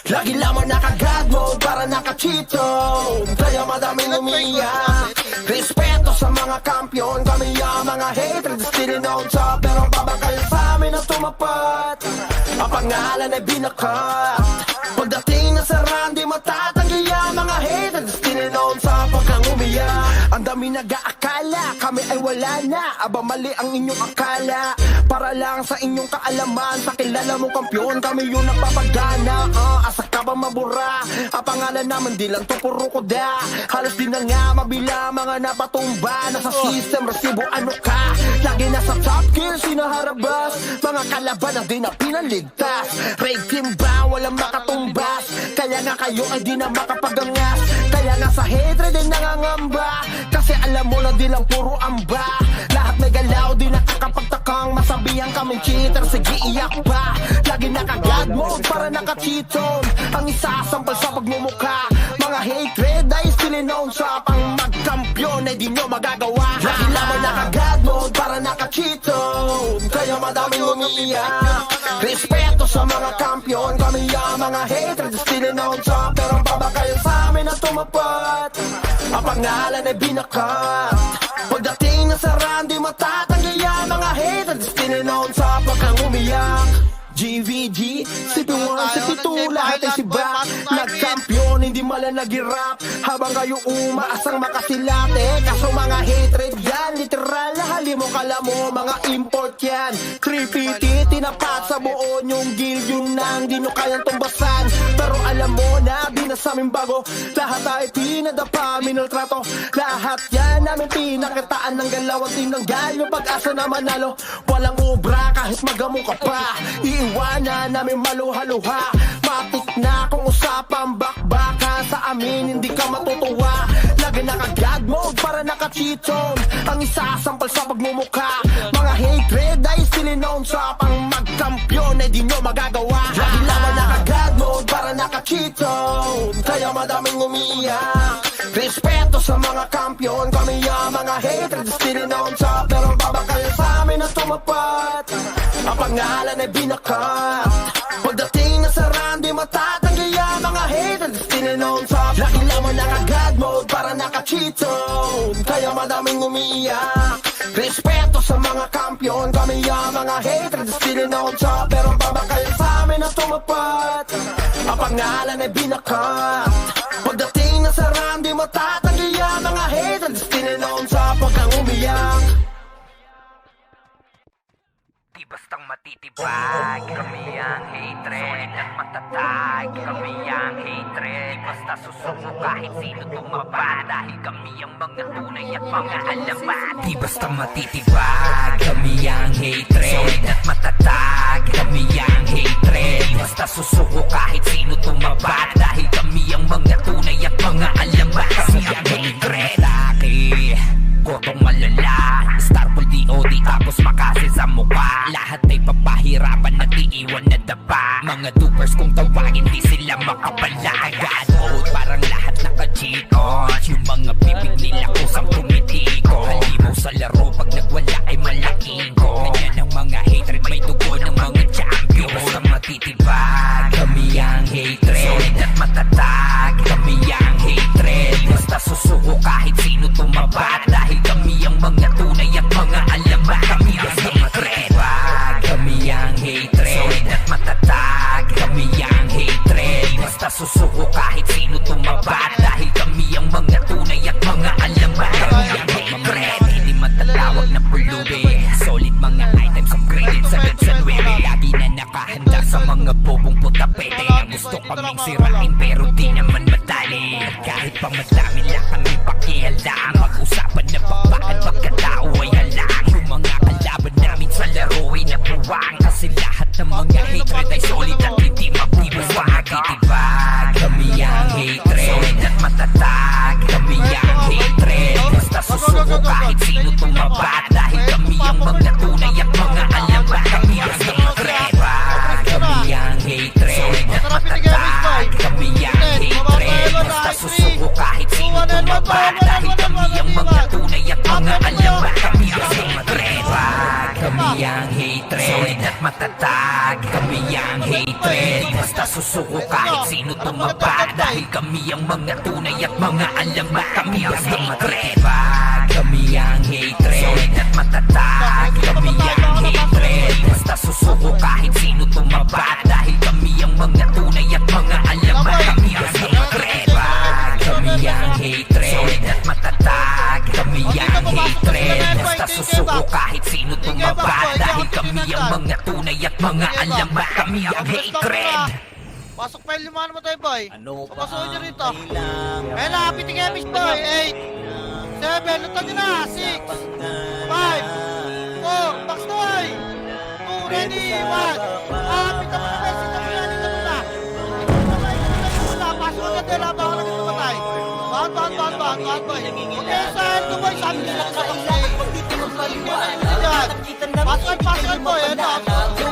Lagi lamang naka-God mode para naka-cheat zone. Kaya madaming umiiyak. Respeto sa mga kampiyon, kami ang mga hatred, still on top. Pero babakal sa amin na tumapat. Ang pangalan ay binakat. Pagdating na sa run, di matatanggi ang mga hatred, still on top. Pag kang umiyak, ang dami nag-aakala kami ay wala na. Aba mali ang inyong akala. Para lang sa inyong kaalaman, sa kilala mong kampyon, kami yung nagpapagana. Asa ka ba mabura? Ang pangalan naman di lang to puro koda. Halos di na nga mabila mga napatumba. Nasa system, resibo ano ka? Lagi nasa top gear, sinaharabas. Mga kalaban na di na pinaligtas. Raid team ba? Walang makatumbas. Kaya nga kayo ay di na makapagangas. Kaya nga sa hatred ay nangangamba. Kasi alam mo na di lang puro amba. Lahat may galaw, di nakakapagtakang masabihan kaming cheater, sige iyak pa. Lagi naka-God mode para naka-cheat zone. Ang isasampal sa pagmumukha. Mga hatred ay still known sa pang magkampiyon ay di nyo magagawa. Lagi lamang naka-God mode para naka-cheat zone. Kaya madaming umiiyak. Respeto sa mga kampiyon, kami ang mga hatred still known sa. Pero babakal sa amin na tumapat. Ang pangalan ay binakat. Pagdating na sa run, di matatanggi ang mga hatred still known sa. Pag kang umiyak, GVG, CP1, CP2, lahat ay siba. Nagkampiyon, hindi mala nag-rap. Habang kayo umaasang makasilate. Kaso mga hatred yan, literal na halimo kala mo, mga import yan. 350, tinapat sa buo yung guild, yun nang di nyo kayang tumbasan. Pero alam mo na, di na sa aming bago. Lahat ay pinadapa, minaltrato. Lahat yan namin pinakitaan ng galaw. Ang tinanggal yung pag-asa na manalo. Walang ubra kahit magamo ka pa. Iiwanan namin maluha-luha. Matik na kung usapang bakbaka. Sa amin hindi ka matutuwa. Lagi naka-God mode para naka-cheat zone. Ang isasampal sa pagmumukha. Mga hatred ay still known sa pang magkampiyon ay di nyo magagawa. Lagi lamang naka-God mode para naka-cheat zone. Kaya madaming umiiyak. Respeto sa mga kampiyon, kami ang mga hatred still known sa. Pero babakal sa amin na tumapat. Ang pangalan ay binakat. Pagdating na sa run, di matatanggi ang mga hatred still known sa. Lagi lamang naka-God mode para naka-cheat zone. Kaya madaming umiiyak. Respeto sa mga kampiyon, kami ang mga hatred still known sa. Pero babakal sa amin na tumapat. Ang pangalan ay binakat. Pagdating na sa run, di matatanggi ang mga hatred still known sa. Pag kang umiyak, di bastang matitibag, kami ang hatred at matatag. Kami ang hatred, di basta susuko kahit sino tumaba. Dahil kami ang mga tunay at mga alamat. Di basta matitibag, kami ang hatred at matatag. Kami ang hatred, di basta susuko kahit sino tumaba. Dahil kami ang mga tunay at mga alamat. Kami ang hatred. Gotong malala, Starfall DOD tapos makasil sa mukha. Lahat ay papahirapan at iiwan na daba. Mga dupers kung tawagin di sila makapalagan. God parang lahat naka-cheat on. Yung mga bibig nila kusang tumitiko. Halimaw sa laro pag nagwala ay malaking ko. Ganyan ang mga hatred, may dugo ng mga champion. Basta matitibag, kami ang hatred. Solid at matatag, kami ang hatred. Basta susuko kahit sino tumabat. Dahil kami ang mga tunay at mga alamat. Kami ang hatred. Kami ang hatred. Solid at matatag. Kami ang hatred. Basta susuko kahit sino tumabat. Dahil kami ang mga tunay at mga alamat. Kami ang hatred. Hindi matatawag na pulubi. Solid mga items upgraded sa Gansan Webe. Lagi na nakahanda sa mga bobong putapete. Na gusto kaming sirain pero di naman madali. Kahit pa madami lang kami pakialam. Mag-usapan na bakit pagkatao ay halang. Yung mga kalaban namin sa laro ay nabuwang. Kasi lahat ng mga hatred ay solid at hindi mabubuwang. Matitibag, kami ang hatred. Solid at matatag, kami ang hatred. Basta susuko kahit sino tumabat. Dahil kami ang mga tunay at mga alamat. Kami ang hatred. Kami ang hatred. Solid at matatag, kami ang hatred. Basta susuko kahit sino tumabat. Dahil kami ang mga tunay at mga alamat. Kami ang hatred. Kami ang hatred. Solid at matatag. matatag, kami ang hatred. Basta susuko kahit sino tumaba, dahil kami ang mga tunay at mga alamat. Kami ang hatred, kami ang hatred. Solid at matatag, kami ang hatred. Basta susuko kahit sino tumaba, dahil kami ang mga tunay at mga alamat. Kami ang hatred, kami ang hatred. Solid at matatag, kami ang hatred. Basta susuko kahit sino tumaba, dahil kami ang mga tunay at mga alamat. Kami ang hatred. Pasok pa yung limahan mo tayo, boy. Ano pa Papasukin nyo ang rito. kailangan? Ayan na, happy tingin, boy. 8, 7, lutan nyo na. 6, 5, 4, box to boy. 2, ready, 1. Happy na mga best. Ito mo yan, ito mo na. Pasok agad din, habang ako naging tumatay. Baan, boy. Okay, saan ko, boy? Sabi nila sa pag-play. Pasok, boy.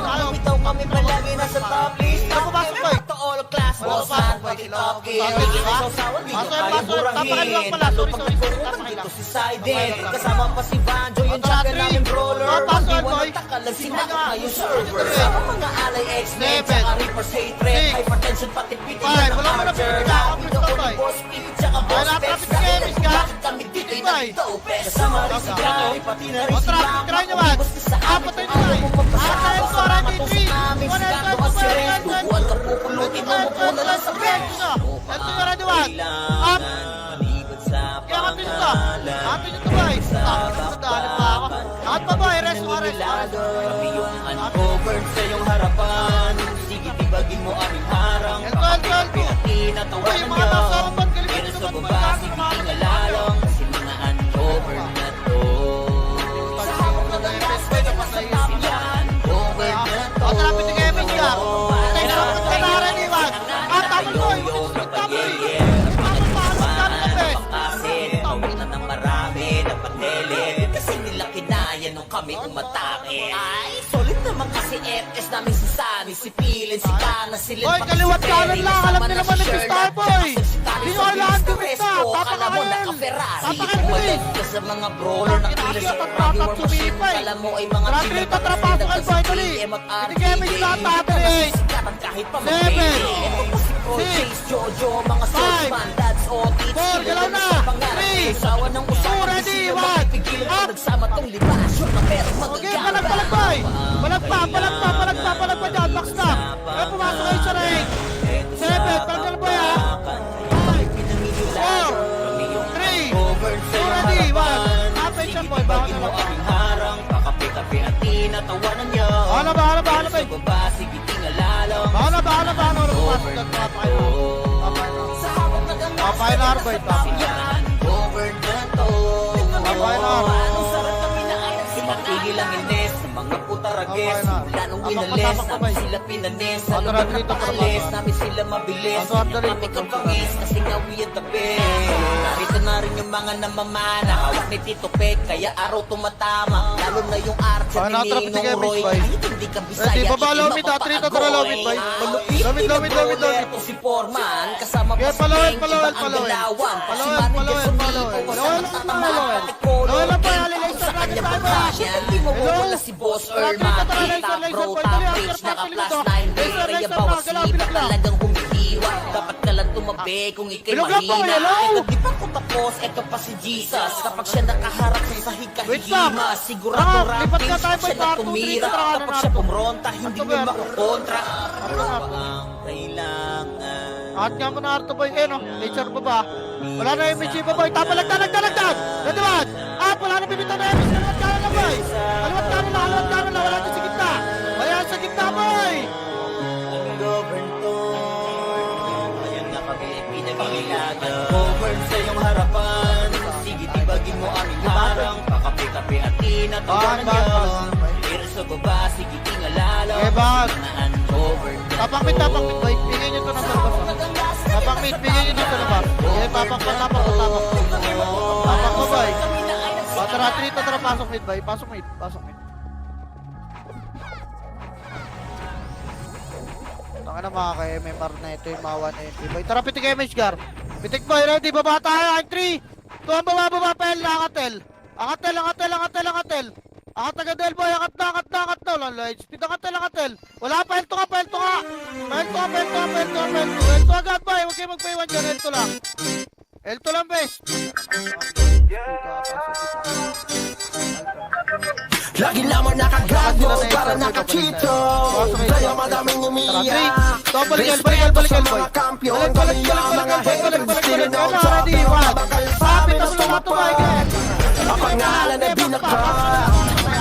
Ano? Bitaw kami palagi nasa top list. Ano pumasok, boy? To all class, boss man, pati top kid. Hindi na sausawan, di ko kaya burahin. Pasok. Lalo pag nagpunan dito si Sided. Kasama pa si Banjo, yung champion namin brawler. Pasok, Pag boy. iwan ng takalag, sinaka yung server. Seven. Sama mga alay X-Men, tsaka Reaper's hatred. Six. Hypertension, pati pitin Five. ng Wala mo na Archer. pinagkakapit Dami to, daw boy. ni Boss Pete, tsaka Boss Wala, Pex. traffic damage ka. Bakit kami dito'y Five. nagtopes? Kasama rin si Gary, pati na rin O, si traffic, Mama. try nyo, man. Basta sa amin, Apat tayo kung ayaw nyo, mo man. magpasama, Apat, basta naman to 43. sa namin. One, Sigado one, kasi one, rin, one, one. tubuan ka pupulutin mo, muna lang sa bench. Ito yung ready, one. Up. Kaya ka din ito. Atin nyo ito, boy. Dali pa ako. At pa, boy. Rest. Kami yung uncovered sa iyong harapan. Sige, tibagin mo aming harang. Ito, ito, ito. Pakapihatin at Uy, tawanan yung mga niyo. nasa upan, galing Pero dito sa naman, baba, mga sige, mga tingalalang. Kasi mga uncovered na to. Sa habang nagagas, pwede pa sa yan. Covered na to. O, traffic ng Evans ka. Tayo na lang sa naran, Iwan. At tama, boy. Tama, Pawitan ng marami na panelit. Kasi nila kinaya nung kami umatake. Ay, solid naman kasi FS namin si Sunny, si Pilin, si Kana, si Lin. Boy, kaliwat kanan lang. Alam nila man ng pistol, boy. Hindi nyo kailangan gumista. Kala mo Papakain. naka-Ferrari. Papakain, Umalit boy. ka sa mga brawler ng kila sa Tatak, Froggy War tatak, Machine. sumipay. Kala mo ay mga Traffic, killer tatrapasok kayo, boy, dali. Hindi kayo may sinatatay. kahit pa Seven. mag-play. Ito pa si Pro Six. Chase, Jojo, mga Five. swordsman, dads, Otis. Four, galaw na. Three. Usawa ng usawa. Two, ready, one. Pigilan Up. mo nagsama tong libas. Sure na pero Okay, magagamba. palag, boy. Palag pa dyan. Box na. Kaya pumasok kayo sa ring. 7, palag boy, ha. 5, 4, 3, 2, ready, 1. Halfway siya, boy. Bawal na lang. Harang, pakapi-kapi at tinatawanan niyo. Hala ba? Sa baba, sige tingalalang. Bahala. Pumasok dyan, papakain na. Sa habang nagangas, Papakain na, Arboy. Papakain na. covered na to. Papakain na. Anong sarap kami na ay nagsimatigil ang ines sa mga putarages. Papakain na. Lanong Tapak pa, inalis, tapak pa, namin boy. sila pinanes. Sa Ang lugar tarad na dito, paalis, papakain. namin sila mabilis. Ang tarad dito, Kami kang papakain. pangis, kasi nga we at the best. Narito na rin yung mga namamana, hawak ni Tito Pek, kaya araw tumatama. Lalo na yung art sa Ay, natrap si Ninong Kevin, Roy. boy. Kahit hindi ka bisaya, Ready, baba, hindi lomit, ha? Trito, tara, lomit, boy. Lomit. Ito si Foreman, kasama Okay, pa si palawin, Peng, palawin, iba ang palawin. galawan. Pa si Palawin, Manager palawin, Sonico, palawin. basta Palawin, matatamaan palawin. at Colo. Palawin lang, King palawin, Kong sa palawin, kanyang palawin. pagkasya. Hindi mo Hello? mawala si Boss Palawin, Erma. palawin, Kita palawin, bro, palawin, top palawin, reach, naka palawin, plus palawin, 9. palawin, Kaya palawin, bawas palawin, liba palawin. talagang humihiwa. Dapat ka lang tumabi kung ikay Bilog lang po, mahina. hello? Ito di pa ko tapos, ito pa si Jesus. Kapag siya nakaharap sa sahig Wait lang. kahihima, sigurado Ah, lipat ka rampage tayo, siya boy, na part two, tumira. three, tara, Kapag siya Nardo. pumronta, hindi Ito mo ba? makukontra. Ito na. Ang kailangan. At nga mo na Arto boy, no? Nature pa ba? Wala na yung MG pa boy, tapalag. Ready one? At wala na bibitaw na MG, kaliwat kanan na boy. Kaliwat kanan na, wala na sa gitna. Ayan sa gitna boy. Govern to. Ayan na kami, pinag-ilagan. Govern sa iyong harapan. Sige, tibagin mo aming harang. Pakapi-kapi at tinatawanan Bang, bang, yun. bang. Pero sa baba, sige, tingalalaw. Okay, bang. Mga ungovern na Tapang-mit boy. Bigyan nyo to ng labas. Tapang-mit, bigyan nyo to sa labas. Okay, tapang pa. Tapang pa boy. Tara, trito, tara, pasok mid boy. Pasok mid. Tanga na mga ka-MMR na ito yung mga 1MP boy. Tara, pitik MH Gar. Pitik boy, ready, baba tayo. 3, 2, baba, pel, angatel. Angatel. Angat agad Delboy, angat na. Wala light speed, angatel. Wala pa, Elto ka. Elto agad boy, huwag kayo magpaiwan dyan, Elto lang best. Lagi lamang nakagrago para nakachito. Kaya madaming umiyak. Respeto sa mga kampiyon. Kami ang mga haters. Tininaw sa pagkabakal sa amin ang tumapag. Ang pangalan ay binaka.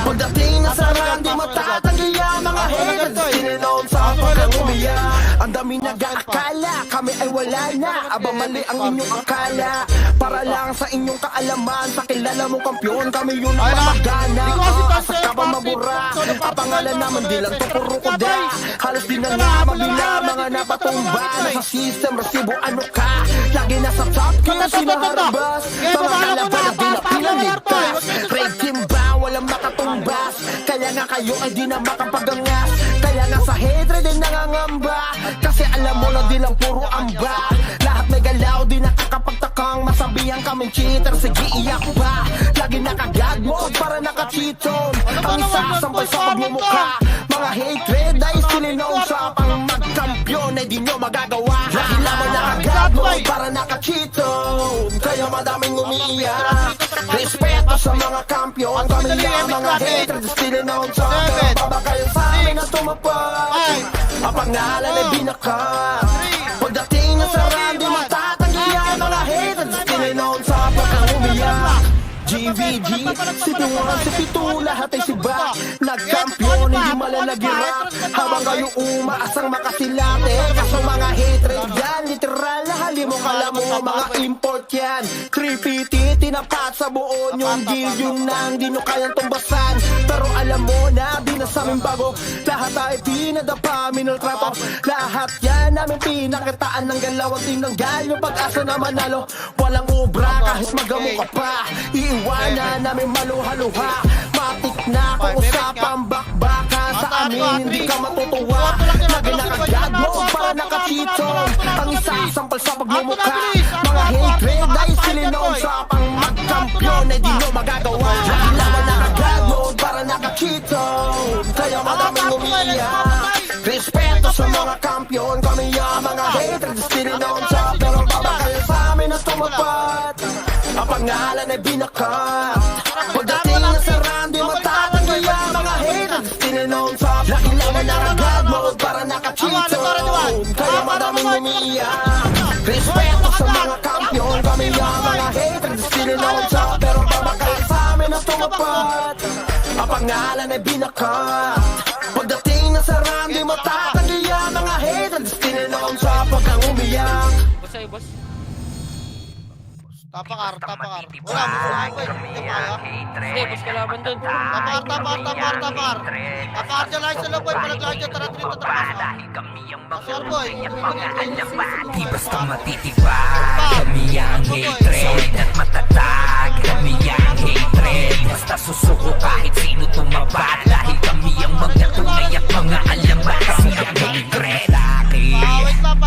Pagdating na sa rang di matatanggi ang mga haters. Tininaw sa pagkang umiyak. Ang dami nag-aakala kami ay wala na. Aba mali ang inyong akala. Para lang sa inyong kaalaman. Sa kilala mong kampiyon kami yun ang mamagana. Asa ka ba mabura? Ang pangalan naman di lang to puro kuda. Halos di na nga mabila mga napatumba. Nasa system resibo ano ka? Lagi nasa top kaya sinaharabas. Mga kalaban na di na pinaligtas. Red team ba? Walang makatumbas. Kaya nga kayo ay di na makapagangas. Kaya nga sa hatred ay nangangamba. Kasi alam mo na di lang puro amba. Lahat may galaw di nakakapagtakang. Masabihan kaming cheater, sige iyak pa. Lagi nakagag mode para nakachitong. Ang isasampal sa pagmumukha. Mga hatred ay sininaw sa pang magkampiyon ay di nyo magagawa. Lagi lamang nakagag mode para nakachitong. Kaya madaming umiiyak. Respeto sa mga kampiyon. Kami ang mga hatred sininaw sa pagkabakal sa amin ang tumapag. Ang pangalan ay binaka. Pagdating na sa rang di matatanggi ang mga haters. Tininaw sa pagkang umiyak. GVG, si Tuwan, si Pito, lahat ay siba. Nagkampiyon, hindi malalagirat. Habang kayo umaasang makasilate. Kaso mga hatred yan, literal na halimo kala mo mga import yan. 350, tinapat sa buo yung deal yun nang di nyo kayang tumbasan. Pero alam mo na, di na sa amin bago. Lahat ay pinadapa, minultrato. Lahat yan namin pinakitaan ng galawang tinanggal yung pag-asa na manalo. Walang ubra kahit magamo ka pa. Iiwanan namin maluha-luha. Matik na kung usapang bakbaka. Sa amin hindi ka matutuwa. Lagi nakagad mo para nakachitong. Ang isasampal sa pagmumukha. Mga hatred ay silinaw sa pang magkampiyon ay di nyo magagawa. Lagi naman nakagad mo para nakachitong. Kaya madaming umiiyak. Respeto sa mga kampiyon. Kami ang mga hatred silinaw sa pero babakal sa amin ang tumapat. Ang pangalan ay binakat. Pagdating na sa rang di matatanggi ang mga haters. Tininaw sa lagi naman nakagad mode para nakachitong. Kaya madaming umiiyak. Respeto sa mga kampiyon. Kami ang mga haters. Tininaw sa pero babakal sa amin ang tumapat. Ang pangalan ay binakat. Pagdating na sa rang di matatanggi ang mga haters. Tininaw sa pagkang umiyak. Tapakar. Wala mo Matitibag, sa kami akin. ang hatred. Hindi, bus kalaban dun. Tapakar. Tapakar dyan lang sa loob boy. Palaglaan dyan. Tara dito. Dahil kami ang mga Sir boy. at mga alaman. Di basta matitibag, kami ang hatred at matatag. Kami ang hatred, basta susuko kahit sino tumabad. Dahil kami ang mga tunay at mga alaman. Kami ang hatred.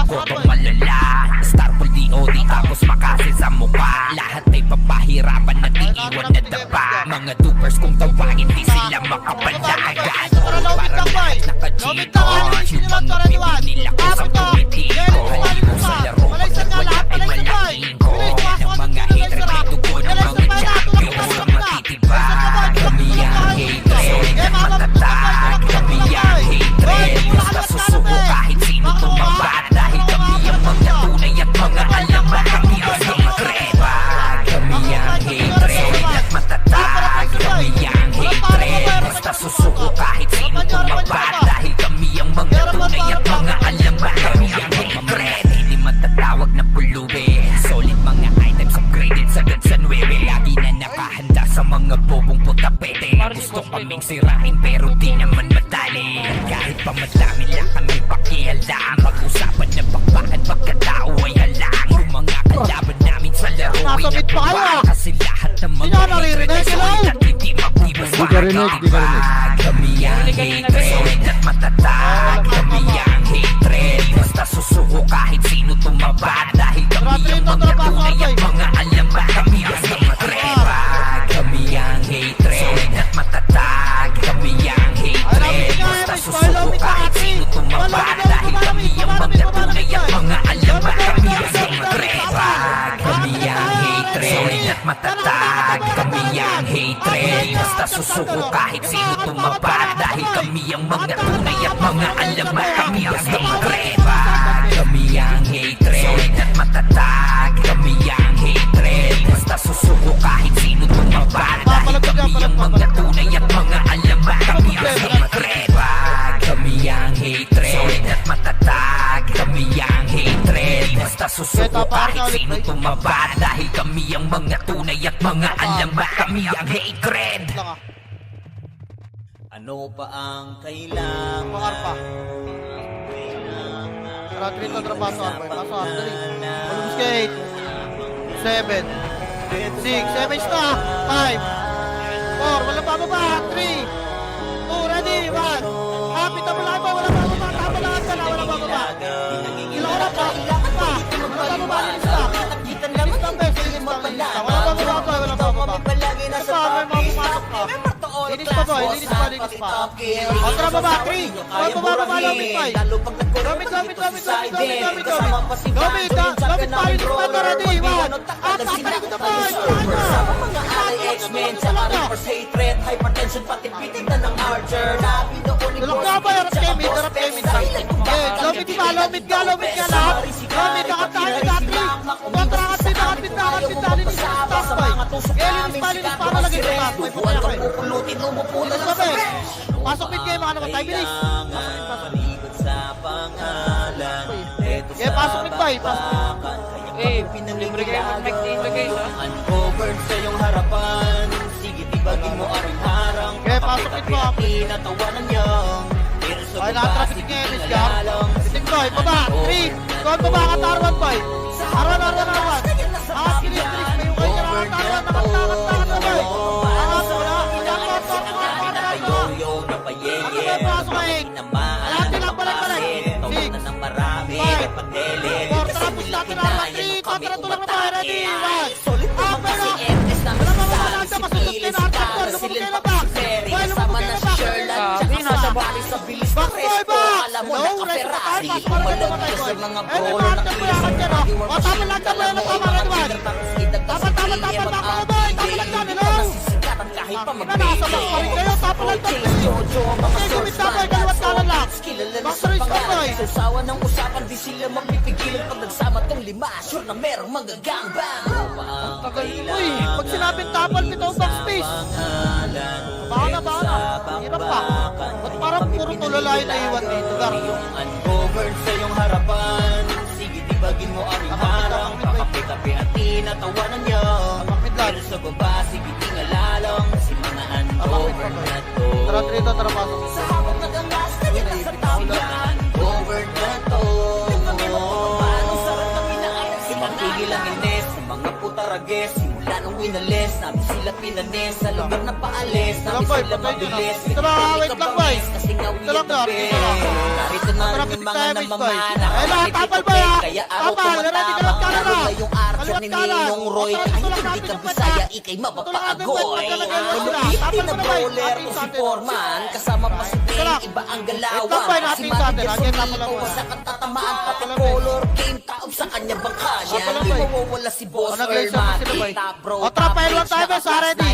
Kotong malala, Starpool DOD tapos makasil sa mukha. Lahat ay papahirapan at iiwan na daba. Mga dupers kung tawagin di sila makapalagan. Parang lahat nakachito. Yung mga bibig nila ko sa politiko. Halimo sa laro pagkat wala ay malaking ko. Ng mga hatred may dugo ng mga champion. Sa matitibag, kami ang hatred at matatag. Kami ang hatred, basta susuko kahit sino tumabad. Dahil kami ang mga tunay at mga alaman. Kami ang hatred. Kami ang hatred at matatag. Kami ang hatred, basta susuko kahit sino tumabad. Dahil kami ang mga tunay at mga alaman. Kami ang hatred. Hindi matatawag na pulubi. Solid mga items upgraded sagad sa 9. Lagi na nakahanda sa mga bobong putapete. Gusto kaming sirain pero di naman madali. Kahit pa madami lang kami pakialam. Mag-usapan na bakbakan pagkatao ay halang. Yung mga kalaban namin sa laro ay nagbawa. Kasi lahat ng mga hatred ay solid at hindi magtibas. Di ka rinig. Kami ang hatred at matatag. Kami ang hatred, basta susuko kahit sino tumabad. Dahil kami ang mga tunay at mga alaman. Kami ang hatred. Kami ang hatred at matatag. kahit sino tumabad. Dahil kami ang mga tunay at mga alamat. Kami ang hatred. Kami ang hatred at matatag. Kami ang hatred. Basta susuko kahit sino tumabad. Dahil kami ang mga tunay at mga alamat. Kami ang hatred. Kami ang hatred at matatag. Kami ang hatred. Basta susuko kahit sino tumabad. Dahil kami ang mga tunay at mga alamat. Kami ang hatred. Lang ah. Ano pa ang kailangan? Pakar pa. Tara, 3 to trabaso Arboy. Paso Arboy. Malubos ka 8. 7. 6. 7 na. 5. 4. Walang bababa. 3. 2. Ready. 1. Pita mo lang ba? Walang bababa. Tama lang ka na. Walang bababa. Ilang oras pa. Pa. Walang bababa. Linis na. Linis lang bes. Linis lang. Linis lang. Walang bababa pa. Walang bababa. Ito pa. May mga pumasok pa. Linis pa boy. Linis pa. Linis pa. Kontra baba. 3. Bababa. Lomit pa. Lomit. Lomit pa. Linis pa. Ready. 1. Papalikot na boy. Mga RX-men sa Reapers hatred, hypertension pati pitik na ng Archer. Tulog nga ba? Harap kayo mid. Harap kayo mid. Lomit pa. Lomit ka lahat. Lomit. Akap tayo. Kontra akap pita. Linis pa. Stop boy. Linis pa. Malagay sa top. May pumaya kayo. Linis pa be. Pasok mid kayo mga namatay. Bilis. Paligod sa pangalan. Okay, pasok mid ba? Pasok mid. Libre kayo mag-tech dito guys ha. Uncovered sa iyong harapan. Sige tibagin mo aring harang. Okay, pasok mid ba? Pinatawanan niyang Ay, nakatraffic niya yung Miskar. Biting boy, baba. 3. Doon baba ka Tarwan boy. Arwan. Angat kinis. May ukay ka na Tarwan. Nakat na boy. Angat wala. Inakot. Yo na payeye. Ano ba pasok ka 8? Alati lang balik. 6. Ng marami 5. 4. Tapos natin ang 3. Kontra tulang na boy. Ready. 1. Aper na. Wala pa mamalagda. Masusot kayo na hardcore. Lumubog kayo na back. Boy, lumubog kayo na back. Back boy, back! Hello, rest of the time, pass para na namatay boy. Eh, may maharap mo yan dyan o. O, tama lang dyan boy, ano tama red one? Tama, back mo boy, tama lang dyan, hello? Nasa back pa rin kayo, tama lang dyan. Okay, gumit na boy, kaliwat kanan lang. Back to race ka boy. Susawa ng usapan, di sila mapipigilan pag nagsama tong lima. Sure na merong magagangbang. Tagal mo eh, pag sinabing tapal, bitaw backspace. Baka na. Hirap pa. Ba't parang puro tulala yung naiwan dito, Gar? Uncovered sa iyong harapan. Sige, tibagin mo aring harang. Kakape-kape at tinatawanan niya. Pero sa baba, sige, tingalalang. Si mga uncovered na to. Tara, trito, tara, pasok. Sa habang nagangas, kanya na sa tawian. Uncovered na to. Paano sarap kami na ay nagsimatigil ang ines. Sa mga putarages, simula nung winalis. Namin sila pinanes sa lugar na paalis. Ito lang Namin boy, sila patay nyo na. mabilis. Ito lang, wait lang boy. Kasi nga Ito lang, Gar, gabi. ito lang. Narito na Tara, rin pitik yung mga tayo, Miss Boy. namamana. Ay, lahat, tapal boy ha. Kaya araw Tapal, ready ka lang ka na. Laro na yung archer Kaliwat ni kanan. Ninong Roy. O, tara, Kahit ito lang hindi natin ka yung Bisaya, pwede. ikay Ito lang natin mapapaagoy. pwede magkalagay mo sila. Malupit Tapal na mo na boy. bowler Ating o sa si atin. Foreman. Kasama pa si Ito lang. Pink, iba ang Ito galawan. lang, boy, natin sa atin. Again, tapal lang, boy. Basta kang tatamaan, pati Tapal lang, color game, taob sa kanya bangka niya. Tapal lang, Di boy. mawawala si Boss O, nag-laser Erman. na sila, boy. Top bro, O, tara, pail lang tayo, bes, ha, ready?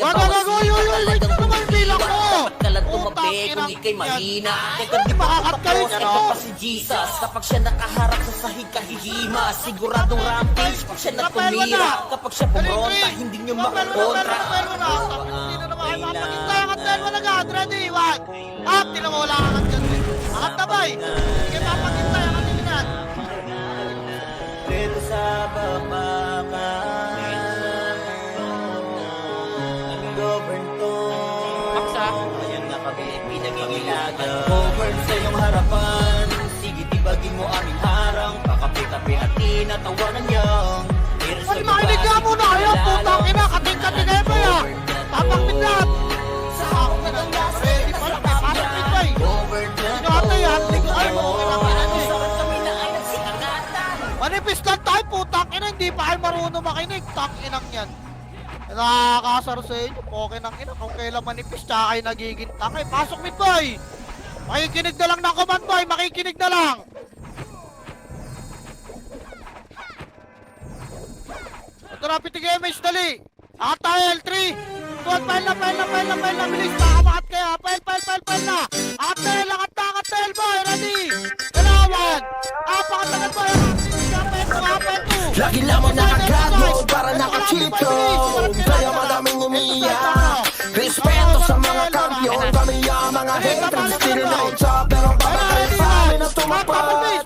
Wag, uy, wait na naman yung bilang ko. Dapat ka lang Utang tumabi ina kung ikay yan. mahina. Teka, Hindi makakat kayo tapos, niyan, ito oh. pa si Jesus. Kapag siya nakaharap sa sahig kahihima, siguradong rampage pag siya nagtumira. Kapag siya bumonta, hindi niyo makakontra. Hindi na naman kayo makapagintay. Angat na yun agad. Ready, wag. Up, di na wala angat dyan. Angat na boy. Hindi kayo makapagintay. Angat din yan. Dito sa bamakan, ang govern to. Ayan na kami pinag-iilagan. Govern sa iyong harapan. Sige, tibagin mo aming harang. Pakape-kape at tinatawanan niyang. Pag makinig ka muna kayo, putang ina. Kating-kating kayo ba ya? Papakpit lahat. Sa ako nagangas, Ready pa lang. Pasok din ba eh. govern na Sino hatay ha? Hindi ko kayo makakailangan eh. Sarap kami na ay nagsikangatan. Manipis lang tayo, putang ina. Hindi pa kayo marunong makinig. Tak inang yan. Nakakasar sa inyo. Okay nang ina. Kung kailan manipis, tsaka kayo nagiging takay. Pasok mid boy. Makikinig na lang ng command boy. Makikinig na lang. Ito na, pitig image, dali. Ata L3. Tuwan, file na, bilis, makabakat kaya, file na. Atel, angat boy, ready. Kalawan, apakatagat boy, apel 2. Lagi lamang naka-God mode para naka-cheato. Kaya madaming umiiyak. Respeto sa mga kampiyon, kami ang mga haters. Tininood sa pero babakal sa amin na tumapad.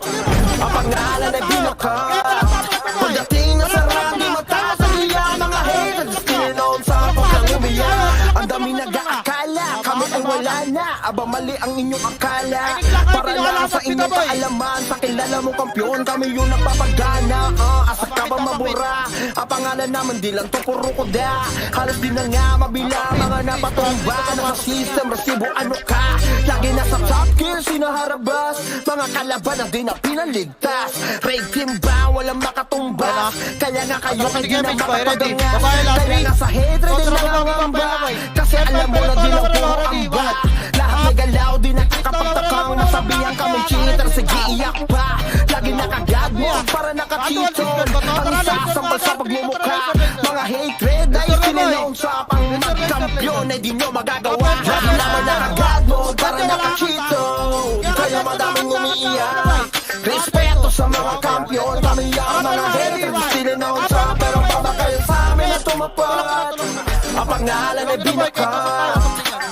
Ang pangalan ay binakat. Pagdating na sa rally, mataas ang iya mga haters. Tininood sa pagkang umiyak. Ang dami nag-aakala, kami ay wala na. Aba mali ang inyong akala. Para lang sa inyong kaalaman, sa kilala mo kampiyon, kami yung nagpapagana. Asa ka ba mabura? Ang pangalan naman di lang to puro koda. Halos di na nga mabilang mga napatumba. Nasa system, resibo ano ka? Lagi nasa top gear, sinaharabas. Mga kalaban na di na pinaligtas. Raid team ba? Walang makatumba. Kaya nga kayo hindi na makapagangas. Kaya nga sa hatred ay nangangamba. Kasi alam mo na di lang puro amba. Lahat may galaw, di nakakapagtakang masabihan kami cheater. Sige iyak pa. Lagi nakagad mo para nakachito. Ang isasampal sa pagmumukha. Mga hatred ay sinilong sa pang-kampiyon ay di nyo magagawa. Lagi naman nakagad mo para nakachito. Kaya madaming umiiyak. Respeto sa mga kampiyon, kami ang mga haters. Sinilong sa pero babakal sa amin na tumapad. Ang pangalan ay binakat.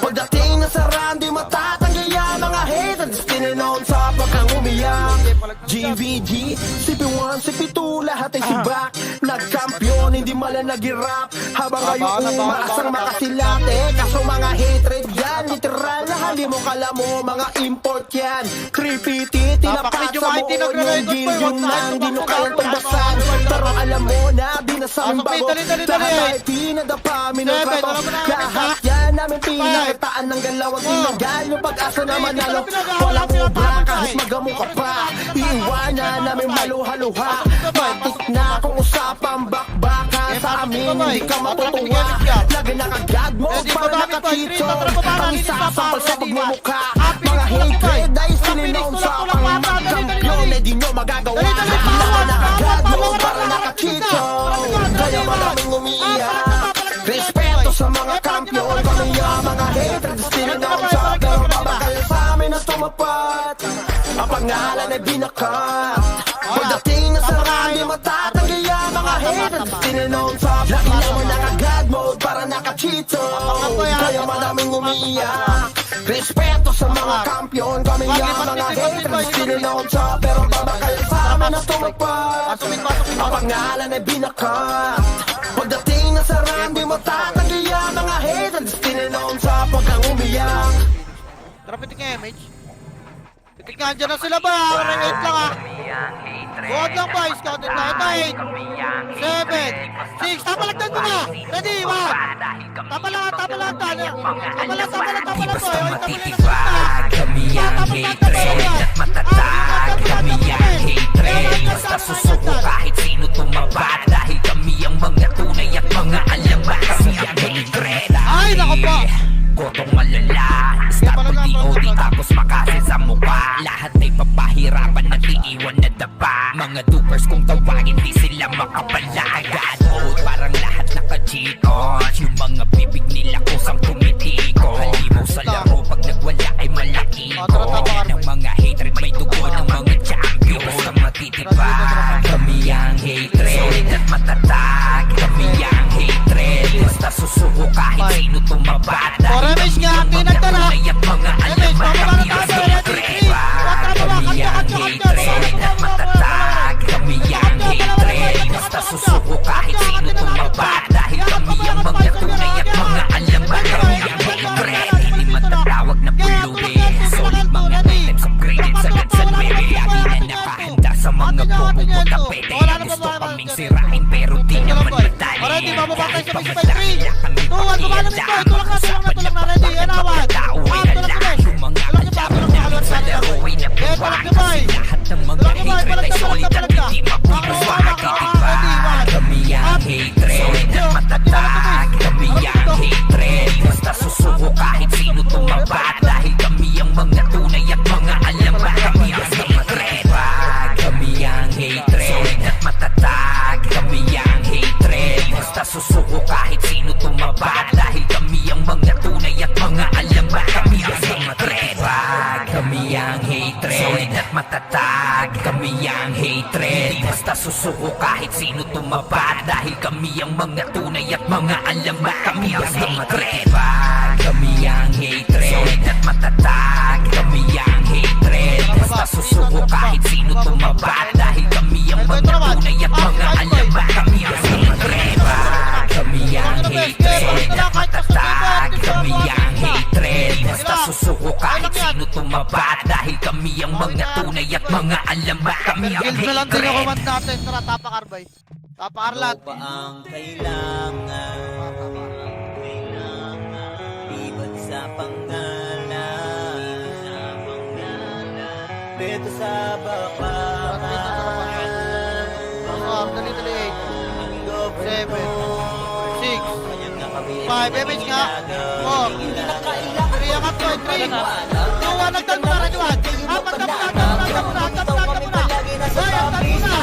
Pagdating na sa randi, matatanggi ang mga haters. Tininood sa pagkang umiyak. GVG, CP1, CP2, lahat ay sibak. Nagkampiyon, hindi mala nag-irap. Habang ngayon umaasang makasilate. Kaso mga hatred yan, literal na hali mo kala mo. Mga import yan, creepity, tinapasa mo. Yung gilyon na, hindi mo kayang tumbasan. Pero alam mo na, di na sa aming bago. Lahat ay pinadapa, minagbato. Lahat yan namin pinakitaan ng galaw at tinagal. Yung pag-asa na manalo, walang ubra kahit magamo ka pa. Iiwanan namin maluha-luha. Batik na kung usapang bakbaka. Sa amin hindi ka matutuwa. Lagi nakagad mo para nakatito. Ang isasampal sa pagmumukha. Mga hatred ay sinilong sa pang-kampiyon ay di nyo magagawa. Lagi naman nakagad mo para nakatito. Kaya maraming umiiyak. Respeto sa mga kampiyon, kami ang mga haters. Tininood sa pero babakal sa amin na tumapad. Ang pangalan ay binakat. Pagdating na sa rally, matatanggi ang mga haters. Tininood sa lagi naman naka-God mode para nakachito. Kaya maraming umiiyak. Respeto sa mga kampiyon, kami ang mga haters. Tininood sa pero babakal sa amin na tumapad. Ang pangalan ay binakat. Pagdating na sa rally, matatanggi ang mga haters. Tininood sa pagkang umiyak. Tara, pitik nga image. Pitik nga, andyan na sila ba? 8 lang ah. Huwag lang ba, scouted na. Ito 8, 7, 6. Tapalagdan mo na. Ready, 1. Tapalang. Kami ang hatred at matatag. Kami ang hatred, basta susuko kahit sino tumabad. Dahil kami ang mga tunay at mga alamat. Kami ang hatred. Ay, nako po. Gotong malala, start DOD tapos makasin sa mukha. Lahat ay papahirapan at iiwan na dapa. Mga dupers kung tawagin di sila makapalagad. Parang lahat naka-cheat on. Yung mga bibig nila kusang tumitiko. Halimaw sa laro pag nagwala ay malaki ko. Ng mga hatred may dugo ng mga champion. Basta matitipag. Kami ang hatred at matatag. Kami ang hatred, basta susuko kahit sino tumabad. Remis nga, pinagtala. Remis, mamabara tayo. Ready, 3. Kami ang hatred at matatag. Kami ang hatred, basta susuko kahit sino tumabad. Dahil kami ang mga tunay at mga alamat. Kami ang hatred, hindi matatawag na pulubi. Solid mga items upgraded sa Gansan Mary. Lagi na nakahanda sa mga bubong mo tapete. Gusto kaming sirain pero di naman madali. Alright, bababa tayo sa Mix 3. Tuwan, bumana mo ito. Tulak na. Ready, anawan. Tulak na. Tulak na. Sa laro ay nabubuhay. Lahat ng mga hatred ay solid at hindi mabubuhay. Matitipag. Kami ang hatred at matatag. Kami ang hatred, basta susuko kahit sino tumabad. Dahil kami ang mga tunay at mga alamat. Kami ang hatred. Kami ang hatred at matatag. Kami ang hatred, basta susuko kahit sino tumabad. Dahil kami hatred, solid at matatag. Kami ang hatred, di basta susuko kahit sino tumabad. Dahil kami ang mga tunay at mga alamat. Kami ang hatred, kami ang hatred, solid at matatag. Kami ang hatred, basta susuko kahit sino tumabad. Dahil kami ang mga tunay at mga alamat. Kami ang hatred, kami ang hatred, solid at matatag. Kami ang hatred, basta susuko kahit sino tumabad. Dahil kami ang mga tunay at mga alamat. Kami ang Guild na lang din yung hatred. command natin. Tara, tapakar bay. Tapakar lahat. Ikaw pa ang kailangan. Liban sa pangalan. Dito sa bapakan. Dali. Ang gobyerno. 7, 6, Ayan nga kami 5, damage nga. 4, Hindi na kailangan 3, angat ko, 3. Gawa, nagdal mo na, Radwan. Apat na muna. Bay, agdal mo na.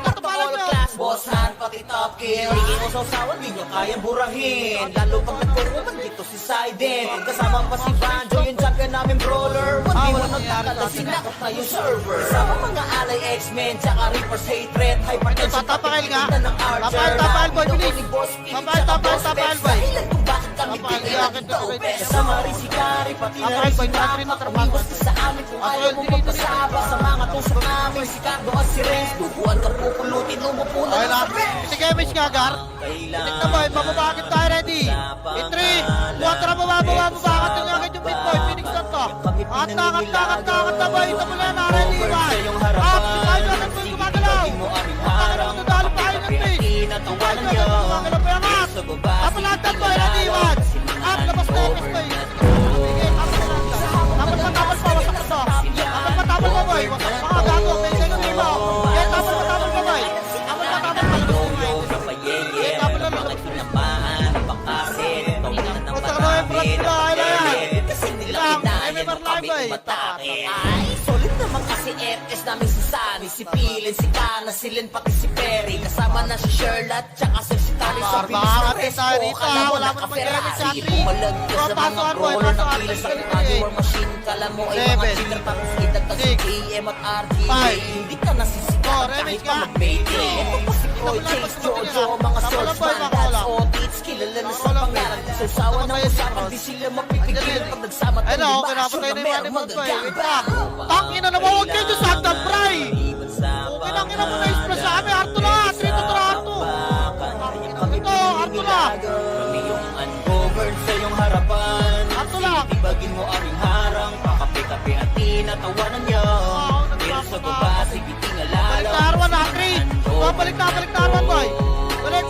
Katupalan nyo. Bossan, pati top kill. Hindi mo sausawan, di nyo kayang burahin. Lalo pag nagkukuman dito si Saiden. Kasama pa si Banjo, yung champion namin brawler. Hindi mo nagkakala, sinakot na yung server. Kasama mga alay X-Men, tsaka Reaper's hatred. Hypertension, Tatapakail nga. pati ng Archer. Tapakail, boy, bilis. Ni Boss Pete, Tapakail, tsaka tapakail, Boss tapakail, Peps. boy. Dahilan kung bakit kami Tapakail, tigil yakin, ng tapakail. dope. Kasama rin si Gary, pati na Tapakail, rin si boy, Rafa. tatrin na trabaho. Umiwas ka sa amin kung ayaw mo magpasaba. Sa mga tusok namin, si Cardo at si Renz. Duguan ka pupulutin, umupo na Okay lang lang. sa bench. Sige, damage nga, Gar. Tignan na boy, mababakit tayo ready. In 3, 4, mababakit yung agad yung mid boy. Phoenix na to. Angat na boy. Ito mo na na, ready, boy. Up, si Tayo na boy, gumagalaw. Ang na nadali pa kayo ng face. Si Tayo na gumagalaw pa yung angat. Up, lahat boy, ready, boy. Up, labas na yung boy. Sige, up na lang. Tapal pa, wasak na to. Tapal pa, boy. Mga gago, may second game mo. Okay, tapal pa, boy. Tapal pa, labas na yung Solid naman kasi FS namin si Sunny, si Pilin, si Kana, si Len, pati si Perry. Kasama na si Sherlock, tsaka si Tari sa bilis ng Resco. Kala mo naka-Ferrari, pumalag ka sa mga brawler na kilos sa radio war machine. Kala mo ay mga cheater, tapos idagdag si JM at RGA. Hindi ka nasisikat kahit pa mag-baby. Ito pa si Koy, Chase, Jojo, mga swordsman, that's Otits. Kilala na sa pangalan, susawa ng usapan, di sila mapipigil pag nagsama tayo. Ayun, okay na, patay na yung money mode ko eh. Wait lang. Tangina na, huwag kayo sa Agdan, Bray! Okay na, kina mo na-express sa amin. Arto na, trito to Arto. Ito, Arto na. Kami yung ungoverned sa iyong harapan. Arto lang. Ibagin mo aming harang, pakape-kape at tinatawanan niyo. Pero sa baba, sige Balik tingalala. na Arwan, Akri. Balik na Arwan, boy. Balik.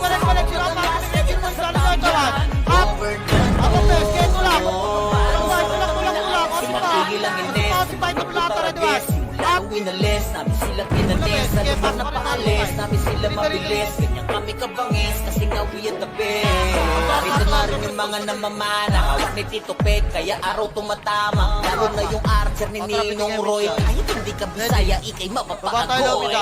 Sira pa, pinigil mo sa likod, Arwan. Up. Ako, bes, kaya ito lang. Tulang. Tigil ang ines. Pasipay na plata, Radwan. Simula ang winalis, namin sila pinalis. Sa lugar na paalis, namin sila mabilis. Ganyan kami kabangis, kasi nga we are the best. Ito na rin yung mga namamana, hawak ni Tito Peg, kaya araw tumatama. Lalo na yung archer ni Ninong Roy. Kahit hindi ka Bisaya, ikay mapapakagoy.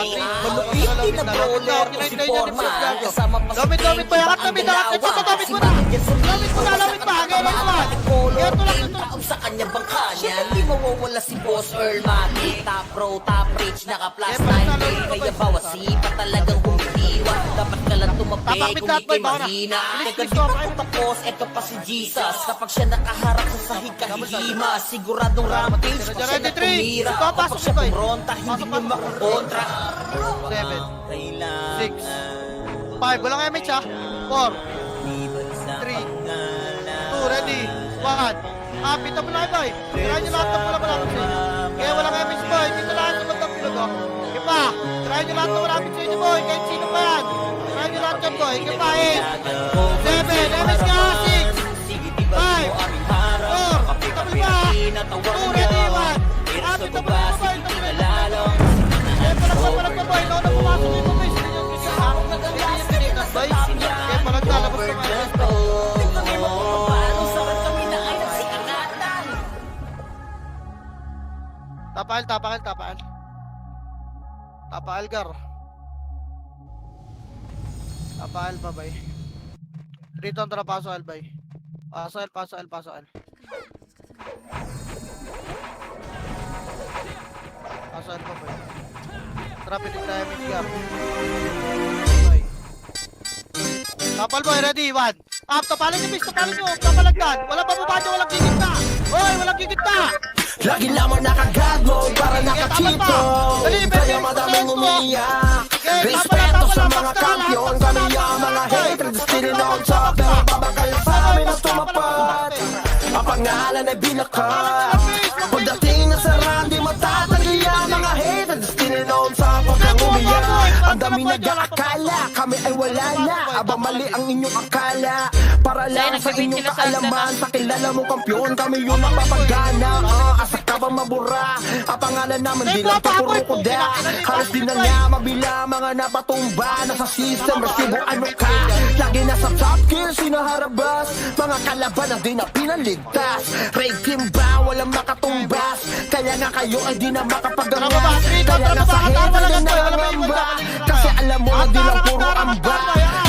Malupit din na brawler ko si Forma. Kasama pa si Gamit pa, angat na may dapat. Ito, gamit mo na. Gamit mo na. Gaya ito lang. Taon sa kanya bangka niya. Hindi mawawala si Boss Earl Maki. Top pro, top rich, naka plus 9K. Kaya bawas sipa talagang humihiwa. Dapat ka lang tumabi kung ikay mahina. Teka di pa po tapos, eto pa si Jesus. Kapag siya nakaharap sa sahig kahihima, siguradong rampage pag siya natumira. Kapag siya pumonta, hindi mo makukontra. 7, 6, 5. Walang MH ha. 4, 3, 2, ready. 1. Pita mo lang, boy. Try nyo lahat ng wala-wala sa inyo. Kaya walang MH, boy. Dito lahat sa magdang pilog, oh. Sige pa. Try nyo lahat ng malapit sa inyo, boy. Kahit sino pa yan. Try nyo lahat yan, boy. Sige pa, 8, 7, MH nga, 6, 5, 4, pita mo ba? 2, ready, 1. Pita mo lang, boy. Palag pa, boy. Nauna pumasok dito, boy. Hindi nyo tinitas, boy. Kaya palag lalabas ka nga. Tapal. Tapal, Gar. Tapal, babay. Rito ang tara, paso, albay. Paso, al. Therapeutic damage gap. Okay. Tapal boy, ready, 1. Up, tapalan nyo, miss, tapalan nyo. Tapalagdan. Walang bababa nyo, walang gigit na. Hoy, walang gigit na. Lagi lamang naka-God mode para nakachito. Kaya madaming umiiyak. Respeto sa mga kampiyon, kami ang mga hatred. Still on top, pero babakal sa amin ang tumapat. Ang pangalan ay binakat. Pagdating na sa run, di matatanggi ang mga hatred. Still on top, pag kang umiyak. Ang dami nag-aakala, kami ay wala na. Aba mali ang inyong akala. Para lang sa inyong kaalaman, sa kilala mo kampiyon, kami yung napapagana. Asa ka ba mabura? Ang pangalan naman di lang papurukoda. Halos di na nga mabila, mga napatumba. Nasa system, resibo ano ka? Lagi nasa top gear, sinaharabas. Mga kalaban na di na pinaligtas. Raid team ba, walang makatumbas. Kaya nga kayo ay di na makapagangas. Kaya nga sa hatred ay nangangamba. Kasi alam mo na di lang puro amba.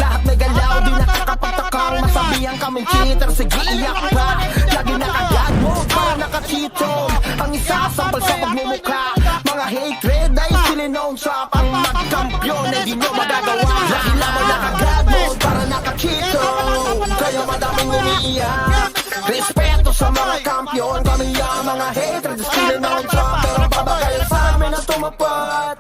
Lahat may galaw, di nakakapagtakang masabihan kaming cheater, sige iyak pa. Lagi naka-God mode para nakachitong. Ang isa sampal sa pagmumukha. Mga hatred ay sininoon sa pang magkampiyon ay di nyo magagawa. Lagi lamang naka-God mode para nakachitong. Kaya madaming umiiyak. Respeto sa mga kampiyon, kami ang mga hatred. Sininoon sa pero babakal sa amin ang tumapat.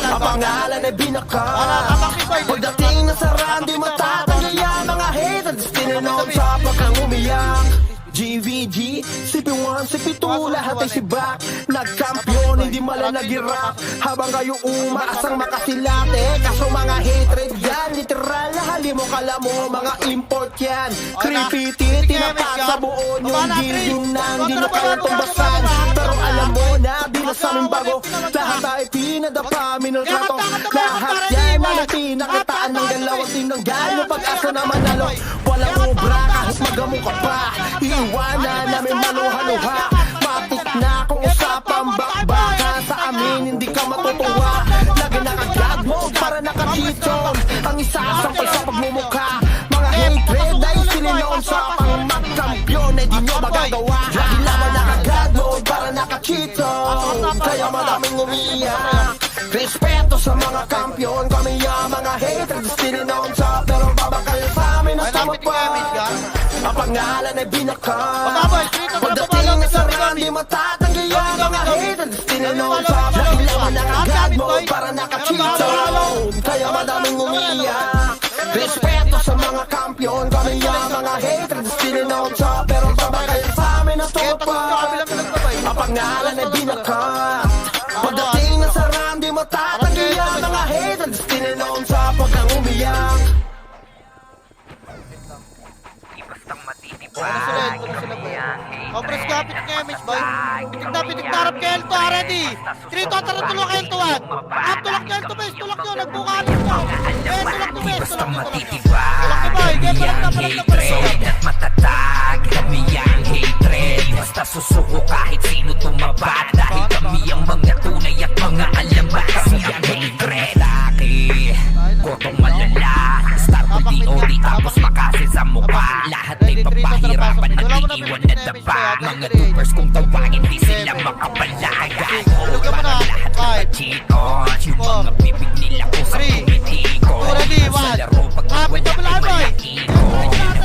Ang pangalan ay binakat. Pagdating na sa run, di matatanggi ang mga hatred. Sininoon sa pagkang umiyak. GVG, CP1, CP2, lahat ay sibak. Nagkampiyon, hindi malalagirap. Habang kayo umaasang makasilate. Kaso mga hatred yan, literal na hali mo kala mo, mga import yan. Creepy, tinapat sa buo yung gilyung nang di na kaya tumbasan. Pero alam mo na, di na sa aming bago. Lahat ay pinadapa, minulkato. Lahat yan, malati, nakataan ng galaw at tinanggal. Pag-asa na manalo, walang obra kahit magamu ka pa. Iwanan namin maluha-luha. Matik na kung usapang bakbaka. Sa amin hindi ka matutuwa. Lagi naka-God mode para nakachitong. Ang isa sampal sa pagmumukha. Mga hatred ay sininoon sa pang magkampiyon ay di nyo magagawa. Lagi lamang naka-God mode para nakachitong. Kaya madaming umiiyak. Respeto sa mga kampiyon, kami ang mga hatred. Sininoon sa pero babakal sa amin ang tumapat. Ang pangalan ay binakat. Pagdating na sa run, di matatanggi ang mga hatred. Sininoon sa lagi lamang naka-God mode para nakachitong. Kaya madaming umiiyak. Respeto sa mga kampiyon, kami ang mga hatred. Sininoon sa pero babakal sa amin ang tumapat. Ang pangalan ay binakat. Pagdating na sa run, di matatanggi ang mga hatred. Sininoon sa pagkang umiyak. Bastang matitibag. Kami ang hatred. Compress kapit ng image boy. Pitik na harap kay Elto, ready. Trito, tulak kay Elto, 1. Up, tulak nyo, Elto, base, tulak nyo, nagbukalis nyo. Eh, tulak nyo, base, tulak nyo. Tulak nyo boy, get palag na. Solid at matatag, kami ang hatred. Basta susuko kahit sino tumabat. Dahil kami ang mga tunay at mga alamat. Kasi ang hatred laki, kotong malala. Star ko DOD tapos makasin sa mukha. Lahat ay papahirapan, nag-iiwan na daba. Mga tupers kung tawagin, di sila makapalagan. Parang lahat ng chikos, yung mga bibig nila kung sa tumitiko. Sa laro pag wala ay malakiko.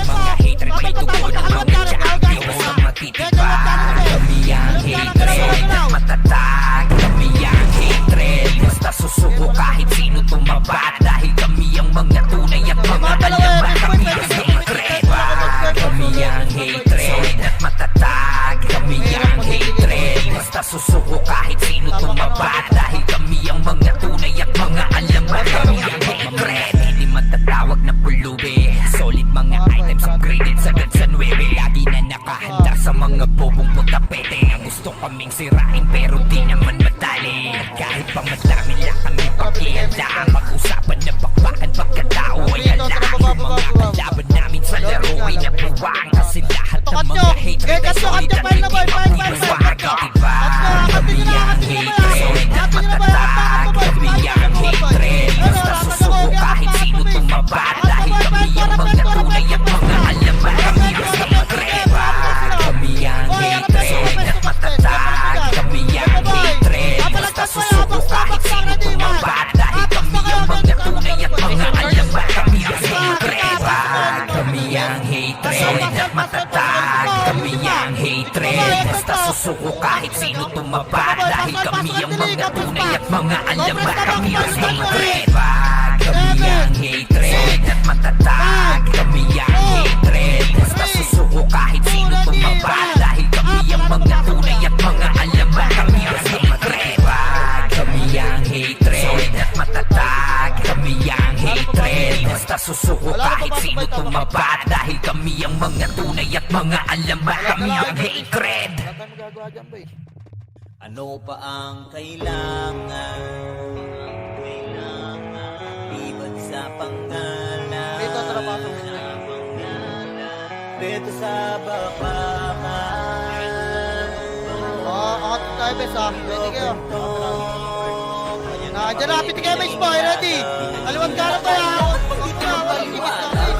Mga hatred may tugon ng mga champion. Basta matitibag, kami ang hatred at matatag. Kami ang hatred, basta susuko kahit sino tumabat. Dahil kami ang mga tunay at mga alamat. Kami ang hatred, kami ang hatred at matatag. Kami ang hatred, basta susuko kahit sino tumabat. Dahil kami ang mga tunay at mga alamat. Kami ang hatred, hindi matatawag na pulubi. Solid mga items upgraded sagad sa 9. Lagi na nakahanda sa mga bobong putapete. Ang gusto kaming sirain pero di naman madali. Kahit pa madami lang kami pakianda. Mag-usapan na bakbakan pagkatao ay alaki. Mga kalaban namin sa laro ay nabuwang. Kasi lahat ng mga hatred ay solid at hindi mapinuwag. Kami ang hatred at matatag. Kami ang hatred, basta susuko kahit sino tumabat. Dahil kami ang mga tunay at mga alamat. Kami basta magreba. Kami ang hatred at matatag. Kami ang hatred, basta susuko kahit sino tumabat. tumaba dahil kami ang mga tunay at mga alam ba kami ang Sobres na hatred. Kami ang hatred at matatag. Kami ang hatred. Basta susuko kahit sino tumaba dahil kami ang mga tunay at mga alam ba kami ang hatred. Kami ang hatred at matatag. Kami ang hatred. Basta susuko kahit sino tumaba dahil kami ang mga tunay at mga alam ba kami ang hatred. Wala tayong magagawa dyan, boy. Ano pa ang kailangan? Liban sa pangalan. Dito, tara, pasok. Dito sa bakbakan. Angat tayo, bes, ha. Ready kayo. Nandiyan na, piti kayo, bes, boy. Ready. Aliwag ka na ba, ha? Huwag na, walang limit na, bes.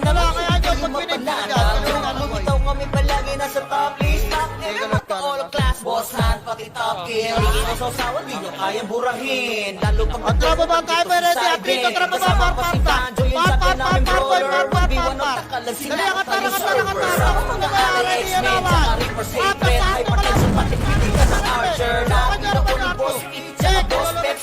Wala, kaya dyan, pag pinagpili dyan. Aliwag ka na, boy. Lumitaw kami palagi nasa top list. Top Ganun ka, all of class, boss hand, pati top kill. Hindi na sasawa, di nyo kaya burahin. Lalo pag At tara baba tayo, boy. Ready. At dito, tara baba, par, par, par. Par, par, par, par, boy. Par, par, par, par. Dali, angat, tara, angat, tara, angat, tara. Kung kaya, ready, yan naman. Papasahan mo ka lang.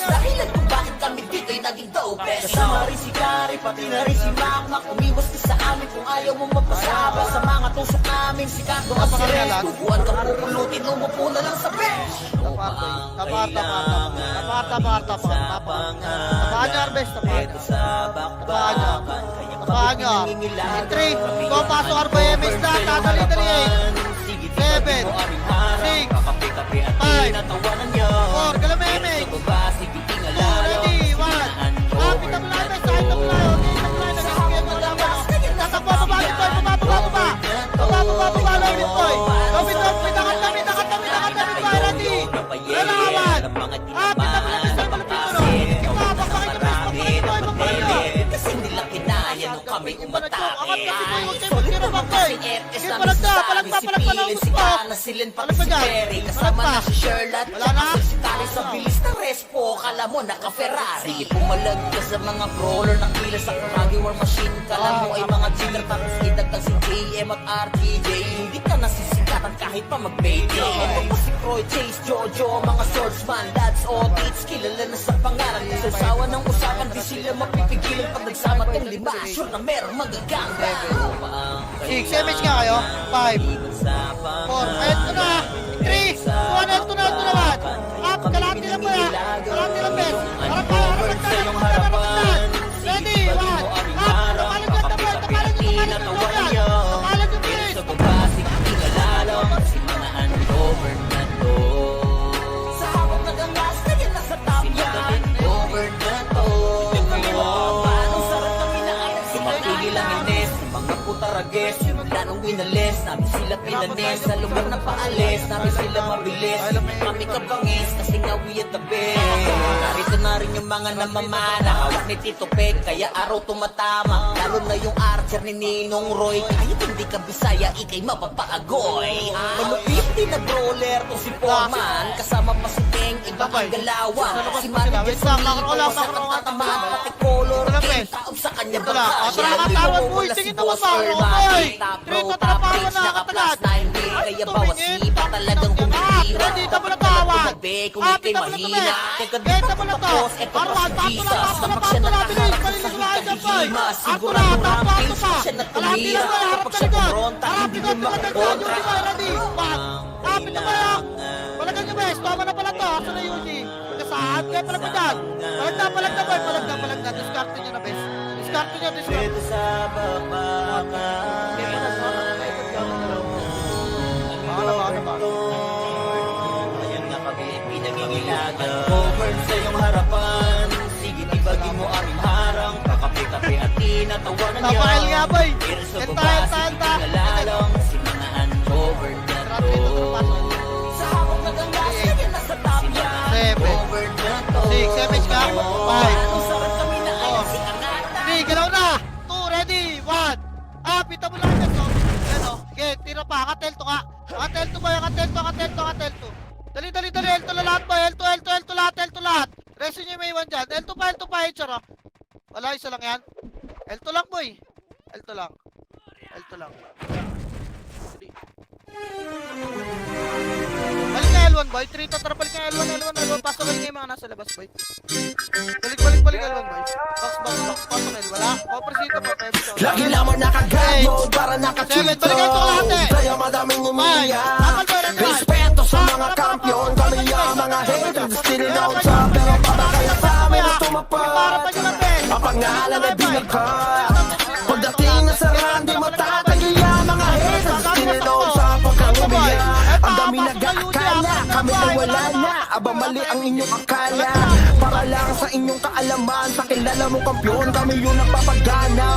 Dahilan kung bakit kami dito'y naging dopes. Kasama rin si Gary, pati na rin si Makmak. Umiwas ka sa amin kung ayaw mong magpasaba. Sa mga tusok namin, si Kando at si Res. Tubuan ka pupulutin, umupo na lang sa bench. Tapar niya, Arbes, tapar niya. Tapar niya. Tapar niya. In 3, go, pasok RBMS na, tatali-tali 8, 7, 6, 5, 4, galamemig, 2, ready, 1, kapit ang lalabas, sahit ang layo, nagsisigyan mo naman, tatakbo, babalik boy, bababa, ulit boy, kapit, boy, ready, lalawan, kapit ang lalabas, ay malapino, babakbakin ka, boy, Kasi nila kinaya nung kami umatake. angat kasi boy, huwag kayo magkirabak boy, sige, palagpa, Silin pa Palagpa si dyan. Perry. Kasama Palagpa. na si Sherlock. Wala na. Si Tari sa bilis ng respo. Kala mo naka-Ferrari. Pumalag ka sa mga brawler na kila sa Kagi War Machine. Kala mo ay mga cheater. Tapos idagdag si JM at RTJ. Hindi ka nasisikatan kahit pa mag-payday. Ito pa si Croy, Chase, Jojo. Mga swordsman, lads, audits. Kilala na sa pangalan. Sa sawa ng usapan, di sila mapipigilan. Pag nagsama tong lima, sure na merong magagamba. 6, MH nga kayo, 5, 4, ayun ko na, 3, 2, ito na, up, kalahati lang ba ya, kalahati lang bes, harap tayo, ready, 1, up, tapalan yung bes, Sa hawak na gangas, kaya nasa top yan. Over na to. Paano sarap kami na ayun sila. Sumatigil ang ines, mga putarages. Planong winalis, namin sila pinanes. Sa lugar na paalis, namin sila mabilis. Kami kabangis, kasi nga we at the best. Narito na rin yung mga namamana. Hawak ni Tito Peg, kaya araw tumatama. Lalo na yung archer ni Ninong Roy. Kahit hindi ka Bisaya, ikay mapapaagoy. Malupit din na brawler to si Foreman. Kasama pa si Teng, iba ang galawan. Si Manager sa Miko, sa katatamaan. Pati color, king taob sa kanya ito lang, baka. tara katawad boy, tingin mo ba, boy, 3, tatrapahan na, katagad, Kaya bawat sipa talagang kumihira. ready, tamo na tawad, Kung kapit ikay tamo na mahina, teka to, tamo na to, tapos, eto pa arwan, si Jesus. Kapag pato siya na, bilis, nataharap sa paliligayan sakit boy, kahima, ato sigurado na, rampage pa, siya na kalahati tumira. lang boy, harap Kapag siya talikod, kumonta, hindi harapin din ko, talikod, makakontra. boy, ready, 1, kapit na boy, palagan nyo bes, tama na pala to, asa na Yuji, saan, kaya palag mo dyan, palag na boy, palag na, discarte nyo na bes, discarte nyo, Dito sa bakbakan. Ayan nga kami pinangingilagan. Over sa iyong harapan. Sige, tibagin mo aming harang. Kakape-kape at tinatawanan niya. Tapakal nga boy, Pero sa enta, baba, enta, sige, enta, tingalalang. Si mga uncover na to. Sa hawak na ganggas, kaya nasa top yan. 7, Over na to. 6, MH ka, 5, Anong sarap kami na ayun si Angata. 3, galaw na, 2, ready, 1, pita mo lang yan, so, ano, okay, tira pa, katelto ka, katelto ba, katelto, dali, L2 na lahat ba, L2 lahat, resin nyo yung may iwan dyan, L2 pa, HR, wala, isa lang yan, L2 lang boy, L2 lang, balik na L1 boy. 3 to, tara balik ng L1. Pasok kayo yung mga nasa labas boy. Balik L1 boy. Box. Pasok L. Wala. Opersito po. Lagi naman naka-God mode para nakachito. Seven, balikan ito kalahati. Kaya madaming umiiyak. Tapal boy, red one. Respeto sa mga kampiyon. Kami ang mga haters. Still on top. Pero para kaya sa amin na Para tumapad. pa nyo lang Ben. Ang pangalan ay binagkat. Pagdating na sa randi matatagi ang mga haters. Still on top. Pagkang umiyak. Ang dami nag-aakala. Kami ay wala na. Aba mali ang inyong akala. Para lang sa inyong kaalaman. Sa kilala mo kampiyon. Kami yung nagpapagana.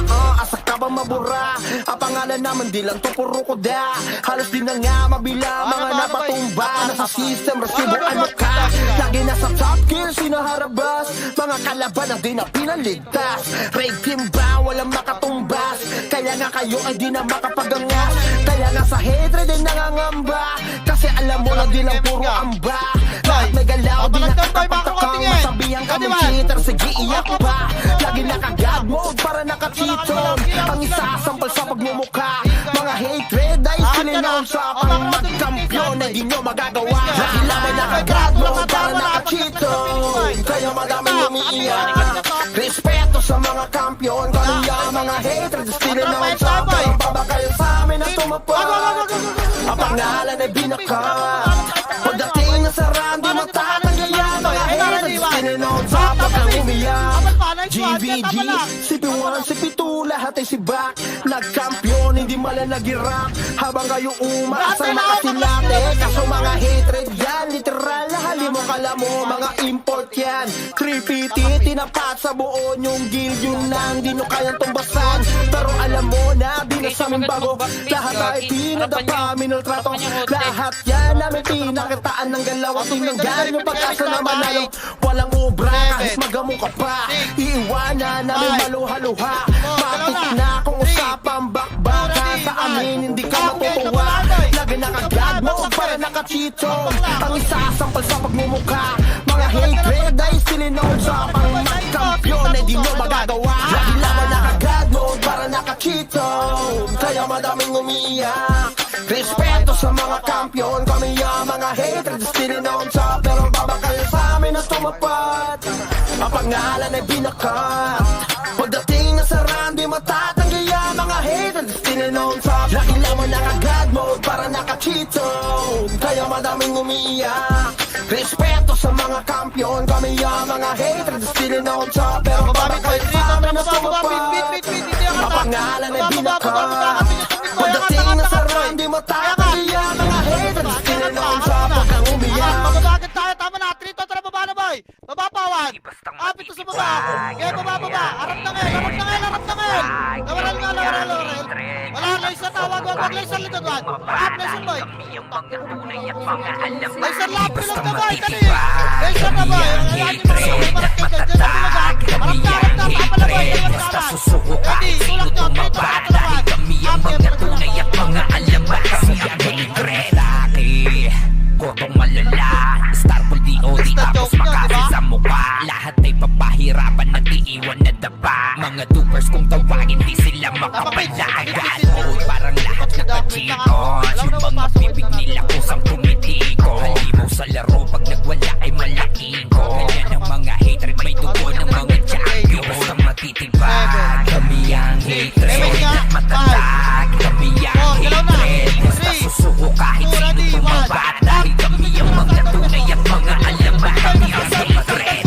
Asa ka ba mabura? Ang pangalan naman di lang to puro kuda. Halos di na nga mabila. Mga napatumba. Nasa system. Resibo ano ka? Lagi nasa top gear. Sinaharabas. Mga kalaban ang di na pinaligtas. Raid team ba? Walang makatumbas. Kaya nga kayo ay di na makapagangas. Kaya nga sa hatred ay nangangamba. Kasi alam mo na di lang puro amba. Lahat may galaw di nakakapagtakang. Masabihan kami cheater. Sige iyak pa. Lagi naka-God mode para naka-cheaton. Ang isasampal sa pagmumukha. Mga hatred ay sininaw sa pang magkampiyon ay di nyo magagawa. Lagi naman naka-God mode para naka-cheaton. Kaya madaming umiiyak. Respeto sa mga kampiyon. Kami ang mga hatred sininaw sa pang babakayan sa amin na tumapad. Ang pangalan ay binakat. Pagdating na sa randi matatanggal ang mga haters. Sininaw sa pang umiyak. GVG, CP1, CP2, lahat ay sibak. Nagkampiyon, hindi mala nag-irap. Habang kayo umaasang makasilate. Kaso mga hatred yan, literal na halimo kala mo. Mga import yan, 3PT, tinapat sa buo yung guild. Yun lang, di nyo kayang tumbasan. Pero alam mo na, di na sa amin bago. Lahat ay pinadapa, minultrato. Lahat yan namin pinakitaan ng galaw. At tinanggal yung pag-asa na manalo. Walang obra, kahit magamo ka pa. Iiwanan namin maluha-luha. Matik na kung usapang bakbaka. Sa amin hindi ka matutuwa. Lagi naka-God mode para naka-cheato. Ang isasampal sa pagmumukha. Mga hatred ay sininaw sa pang magkampiyon ay di mo magagawa. Lagi naman naka-God mode para naka-cheato. Kaya madaming umiiyak. Respeto sa mga kampiyon. Kami ang mga hatred sininaw sa pero babakal sa amin na tumapad. Ang pangalan ay binakat. Pagdating na sa randi matatanggi ang mga haters. Tinanong sa lagi naman naka-God mode para naka-cheato. Kaya madaming umiiyak. Respeto sa mga kampiyon. Kami ang mga haters. Tinanong sa pero babakal sa amin na tumapad. Ang pangalan ay binakat. Pagdating na sa randi matatanggi ang mga haters. Tinanong sa pagkang umiyak. Mababagat tayo, tama na. Trito, tara baba na boy. Babapawan. Di bastang Apit to sa baba. Kaya baba. Harap na ngel. Nawaral. Wala, laser tawag. Wag laser likod. Up, laser boy. Kami ang mga tunay at mga alam. Laser lap, pilog na boy. Dali. Laser na boy. Basta susuko kahit sino tumabad. Dahil kami ang mga tunay at mga alam. Kasi ang hatred kodong malala. Starfall DOD tapos makasi sa mukha. Lahat ay papahirapan at iiwan na daba. Mga dupers kung tawagin di sila makapalagan. Parang lahat nagpa-cheatos. Yung mga bibig nila kusang tumitiko. Halimaw sa laro pag nagwala ay malaki ko. Kaya ng mga hatred may dugo ng mga champion. Basta matitibag. Kami ang hatred at matatag. Kami ang hatred. Basta susuko kahit sino tumabad. Dahil kami ang mga tunay at mga alam. Kami ang hatred.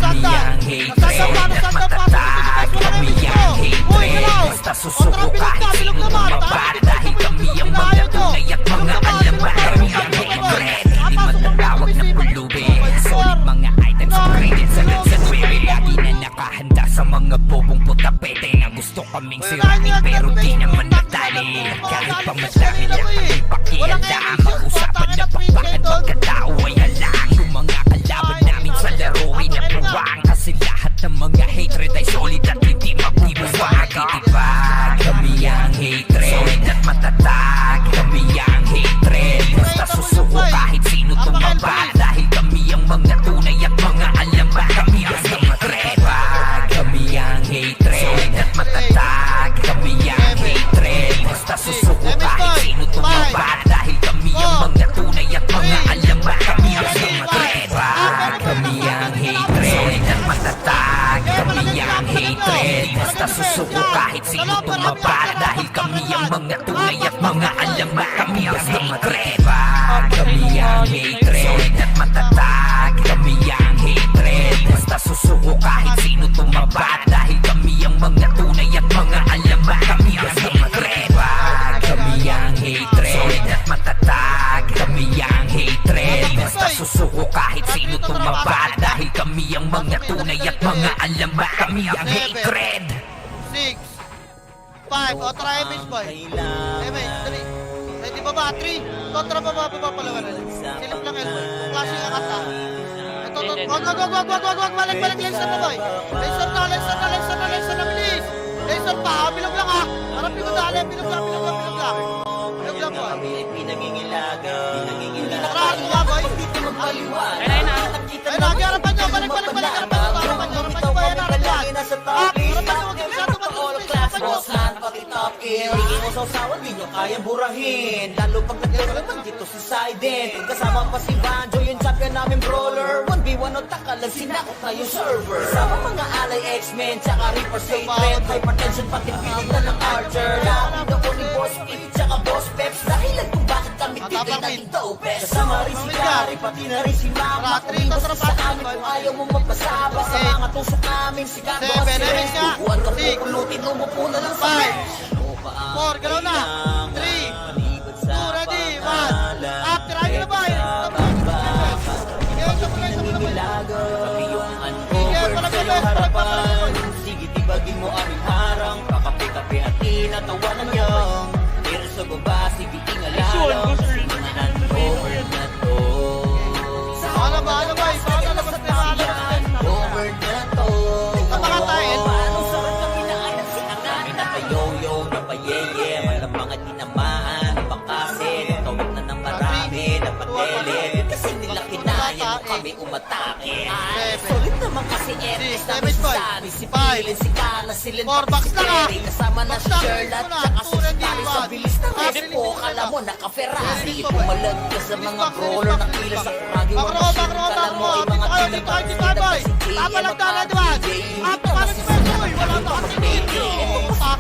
Kami ang hatred at matatag. Kami ang hatred. Basta susuko kahit sino tumabad. Dahil kami ang mga tunay at mga alam. Kami ang hatred. Hindi matatawag na pulubi. Solid mga items upgraded sa Red Lagi na nakahanda sa mga bobong putapete na gusto kaming sirain pero di naman natali. Kahit pa madami lang ang pakihanda. Mag-usapan na bakbakan pagkatao ay halang. Yung mga kalaban namin sa laro ay napuwang. Kasi lahat ng mga hatred ay solid at hindi magbibuwag. Titibag, kami ang hatred. Solid at matatag, kami ang hatred. Basta susuko kahit sino tumabag. Dahil kami ang mga tunay at mga alam. Kami ang hatred. Kami ang hatred. Solid at matatag, kami ang hatred. Kami ang hatred at matatag. Kami ang hatred. Basta susuko kahit sino tumaba. Dahil kami ang mga tunay at mga alamat. Kami ang hatred. Kami ang hatred at matatag. Kami ang hatred. Basta susuko kahit sino tumaba. Dahil kami ang mga tunay at mga alamat. Kami ang hatred. Kami ang hatred at matatag. Kami ang hatred. Basta susuko kahit sino tumaba. Dahil kami ang mga tunay at mga alamat. Kami ang hatred. 6, 5, o try image boy. Image, 3. Ready ba ba? 3. Kontra ba ba palawanan? Silip lang elbow. Kung klase nga kata. Ito, wag. Balik, laser na boy. Laser na, bilis. Laser pa, bilog lang ha. Harap yung dali, bilog lang. Bilog lang boy. Kami ay pinangingilagan. Nakarahan mo ba boy? Ayun na. Ay, harapan nyo, balik, harapan nyo ba? Harapan nyo. Bossman, pati top kill. Hindi mo sausawan, di nyo kayang burahin. Lalo pag naglalaman dito si Saiden. Kasama pa si Banjo, yung champion namin brawler. 1v1 o takalag, sinakot na yung server. Kasama mga alay X-Men, tsaka Reaper Sacred. Hypertension, pati piling na ng Archer. Lahat ako ni Boss Pete, tsaka Boss Peps. Dahilan kung bakit kami titigil natin dopes. Kasama rin si Gary, pati na rin si Mama. Kumibas ka sa amin kung ayaw mo magpasaba. Sa mga tusok namin, si Gago at si Ren. Buwan ka pupulutin, umupo na lang sa bench. 4, galaw na. 3, 2, ready, 1. Up, tirahin nyo na boy. Kami yung uncovered sa iyong harapan. Sige, tibagin mo aming harang. Kakape-kape at tinatawanan niyang. Pero sa baba, sige, tingalalang. Mga uncovered na to. Ano ba boy? Paano labas na Uncovered na to. Napakatayin. Paano sarap kami na anak si Anan? Napayoyo, napayeye. Walang mga tinamaan, napakasin. Tawag na ng marami, napatelit. Kasi nila kinaya nung kami umatake. Ay, solid naman kasi Eres na Damage boy. Sari, si Pilin, si Carla, si Lynn, 4 box si lang ha. Terry. Kasama na si Box lang. Sherlock, Muna. tsaka si 2, ready, Stary. Sa 1. bilis ng Ah, rep po, kala mo naka-Ferrari. Ready, Pumalag ka sa mga box, brawler box, na kila box. sa Froggy. Back row. Dito kayo, boy. Tama lang dala, Edward. Up, paano si Boy? Wala na kasi dito.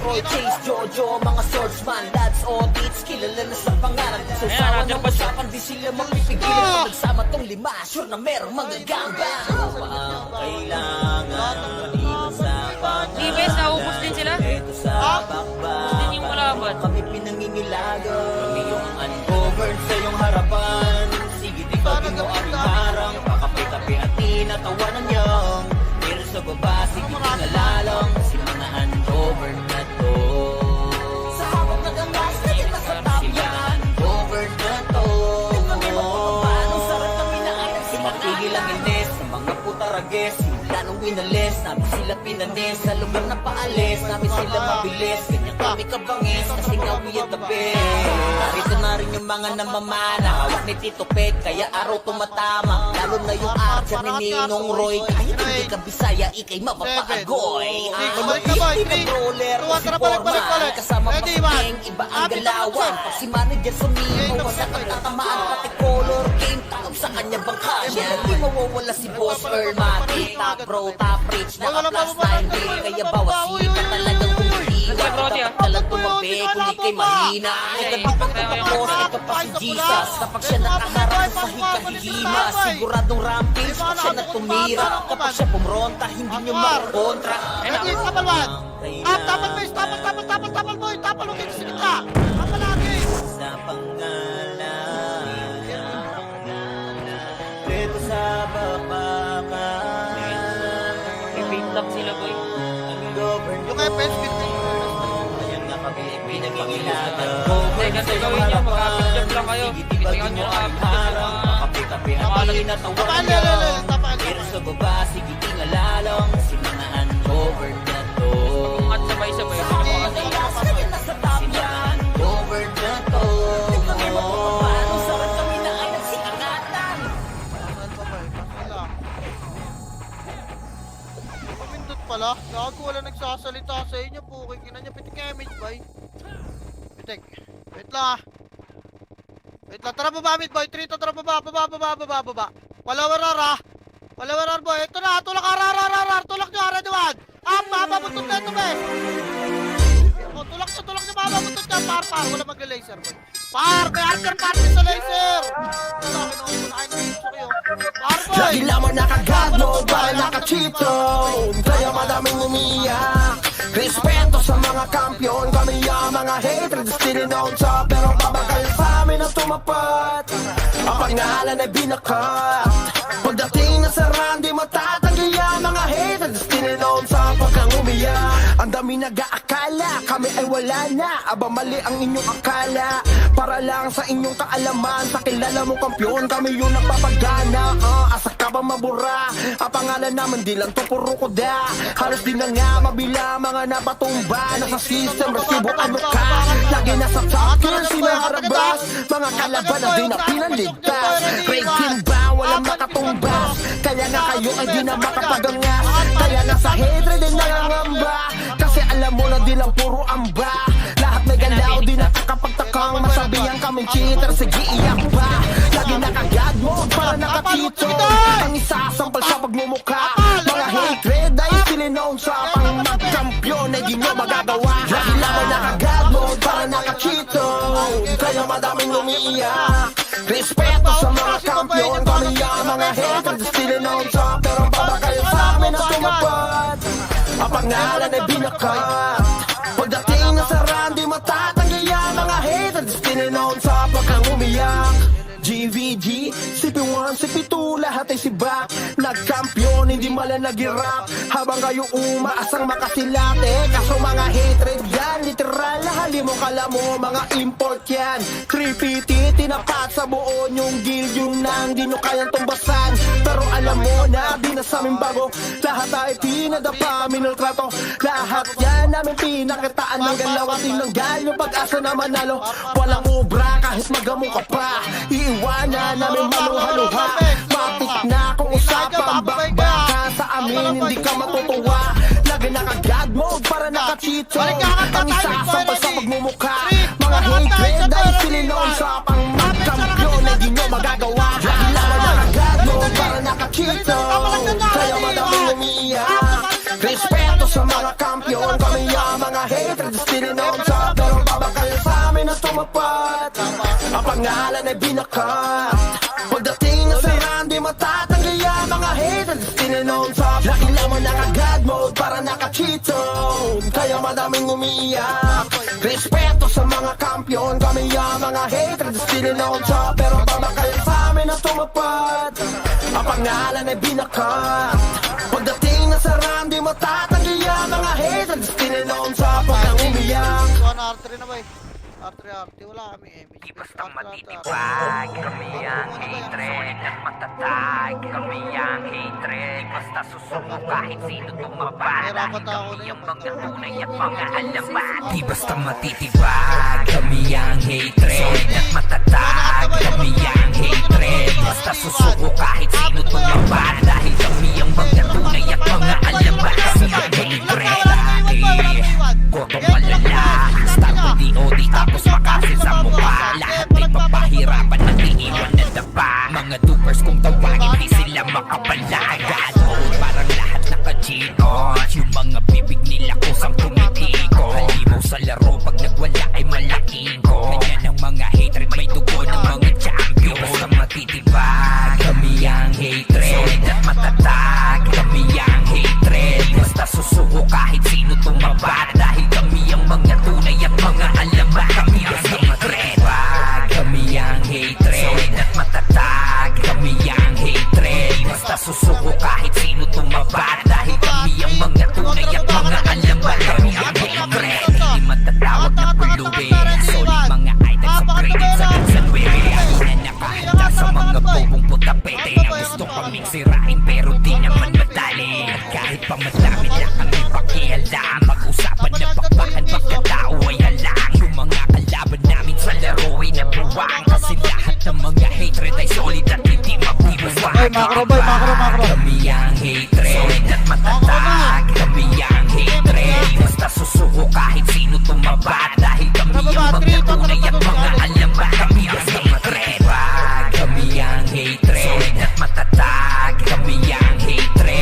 Roy Chase, Jojo, mga swordsman, lads, audits, kilala na sa pangalan. So sawa ng usapan, di sila mapipigilan. Pag nagsama tong lima, sure na merong mga gangbang. Ano pa ang kailangan? Maliban sa pangalan. Di ba, naubos din sila? Ito sa bakbak. Din yung kalaban. Kami pinangingilagan. Kami yung uncovered sa iyong harapan. Sige, di bagin mo aming harang. Pakape-kape at tinatawanan niyang. Pero sa baba, sige, tingalalang. Si mga uncovered na to. Sa hawak na gamas, kaya nasa top yan. Uncovered na to. Kami magpapapano, sarap kami na ayang si Matigil ang ines sa mga putarages. Simula nung winalis, namin sila pinanis. Sa lugar na paalis, namin sila mabilis. Ganyan kami kabangis, kasi nga we are the best. Narito na rin yung mga namamana. Hawak ni Tito Peg, kaya araw tumatama. Lalo na yung archer ni Ninong Roy. Kahit hindi ka Bisaya, ikay mapapaagoy. Balik na boy. 3, 2, balik. Kasama pa Ready, si 1. Peng, iba ang galawan. Pag si manager sumigaw, wala kang tatamaan. Pati color game, takap sa kanya bangka. Hindi mawawala si Boss Earl Mati. Top pro, top rich, naka plus 9 day. Kaya bawas sika talagang kumiliwa. Dapat ka lang tumabi kung ikay mahina. Nagkatipag ka boss, ito pa si Jesus. Kapag siya nakaharap sa hika-hihima, siguradong rampage pag siya na tumira. Kapag siya pumronta, hindi nyo makakontra. Ready, tapal 1. Up, tapal boy. Tapal boy. Tapal huwag kayo sa gitna. Tapal lagi. Sa pangalan dito sa babakan. May bait lang sila, boy. Ang govern Yung kaya fence fit. ayan na kami pinangingilagan. Kasi gawin nyo, mag-capture lang kayo. Pitingan nyo ang harang. Kape-kape ang tinatawa niya. Pero sa baba, sige tingalalang. Si mga uncovered na to. At sabay-sabay. Kaya nasa top yan. Uncovered na to. Kami magpapapano, sarap kami na ay nagsikangatan. Pamindot pala. Gago, wala nagsasalita sa inyo. Puking ina niya. Pitik image boy. Pitik. Wait lang ah. Wait lang. Tara baba mid boy. 3 to tara baba. Wala warara. ito na, tulak, tulak nyo, ready one. Mababutot na ito, be. O, tulak nyo, mababutot ka, par, wala mag-laser, boy. May archer party sa laser. Ito, kinukunahin na yung suki, oh. Boy. Lagi lamang nakagat mo para nakachito. Kaya madaming umiiyak. Respeto sa mga kampiyon. Kami ang mga haters, still known sa. Pero babakal sa amin na tumapat. Ang pangalan ay binakat. Pagdating na sa randi, matatanggi ang mga haters, still known sa. Pagkang umiyak, ang dami nag-aakala kami ay wala na. Aba mali ang inyong akala. Para lang sa inyong kaalaman, sa kilala mo kampiyon, kami yung nagpapagana. Asa ka ba mabura? Ang pangalan naman di lang to puro koda. Halos di na nga mabila mga napatumba. Nasa system, resibo ano ka? Lagi nasa top tier, sinaharabas. Mga kalaban na di na pinaligtas. Ranking ba? Walang makatumbas. Kaya nga kayo ay di na makapagangas. Kaya nasa hatred din nangangamba. Kasi alam mo na di lang puro amba. Lahat may galaw, di nakakapagtakang masabihan kaming cheater, sige iyak ba? Lagi nakagad mo para nakakito. Ang isasampal sa pagmumukha. Mga hatred ay sininoon sa pang magkampiyon ay di nyo magagawa. Lagi lamang nakagad mo para nakakito. Kaya madaming umiiyak. Respeto sa mga kampiyon. Kami ang mga hatred sininoon sa. Pero babakal sa amin na tumapat. Ang pangalan ay binakat. Pagdating na sa randi, matatanggi ang mga haters, still known sa pagkang umiyak. GVG, CP1, CP2, lahat ay sibak. Nagkampiyon, hindi malang nag-rap. Habang kayo umaasang makasilate. Kaso mga hatred yan, literal na halimo kala mo, mga import yan. 3PT, tinapat sa buo yung guild, yung nang di nyo kayang tumbasan. Pero alam mo na, di na sa amin bago. Lahat ay pinadapa, minultrato. Lahat yan namin pinakitaan ng galaw at tinanggal yung pag-asa na manalo. Walang ubra kahit magamo ka pa. Iiwanan namin maluha-luha. Matik na kung usapang bakbaka. Sa amin hindi ka matutuwa. Lagi nakagad mode para nakachito. Ang isasampal sa pagmumukha. Mga hatred ay sininoon sa pang magkampiyon na di nyo magagawa. Lagi naman nakagad mode para nakachito. Kaya madaming umiiyak. Respeto sa mga kampiyon. Kami ang mga hatred sininoon sa. Pero babakal sa amin na tumapat. Ang pangalan ay binakat. Pagdating na sa randi, matatanggi ang mga haters, sininoon sa. Lagi lamang nakagad mode para nakachito. Kaya madaming umiiyak. Respeto sa mga kampiyon. Kami ang mga haters, sininoon sa. Pero babakal sa amin na tumapat. Ang pangalan ay binakat. Pagdating na sa randi, matatanggi ang mga haters, sininoon sa. Pagkang umiyak. R3 na, boy. R3, wala kami eh. Di bastang matitibag, kami ang hatred at matatag. Kami ang hatred, basta susuko kahit sino tumaba. Dahil kami ang mga tunay at mga alamat. Di bastang matitibag, kami ang hatred at matatag. Kami ang hatred, basta susuko kahit sino tumaba. Dahil kami ang mga tunay at mga alamat. Kami ang hatred, kotong malala. Start with DOD tapos makasil sa mukha. Lahat ay papahirapan at iiwan na dapa. Mga dupers kung tawagin di sila makapalagan. Parang lahat naka-cheat-on. Yung mga bibig nila kusang tumitiko. Halimaw sa laro pag nagwala ay malaking ko. Ganyan ang mga hatred, may dugo ng mga champion. Basta matitibag, kami ang hatred at matatag. Kami ang hatred, basta susuko kahit sino tumaba. Dahil kami ang mga tunay at mga alamat. Kami ang hatred, kami ang hatred at matatag. Kami ang hatred, basta susuko kahit sino tumaba. Dahil kami ang mga tunay at mga alamat. Kami ang hatred, hindi matatawag na pulubi. Solid mga items upgraded sa Gansanwere. Ay na nakahanda sa mga bobong putapete na gusto kaming sirain pero di naman madali. At kahit pa madami lang kami pakialam, mag-usapan na bakbakan pagkatao ay halang. Yung mga kalaban namin sa laro ay nabuwang. Kasi lahat ng mga hatred ay solid at hindi mabibuwang. Macro. Kami ang hatred at matatag. Kami ang hatred, basta susuko kahit sino tumaba. Dahil kami ang mga tunay at mga alamat. Kami ang hatred, kami ang hatred at matatag. Kami ang hatred,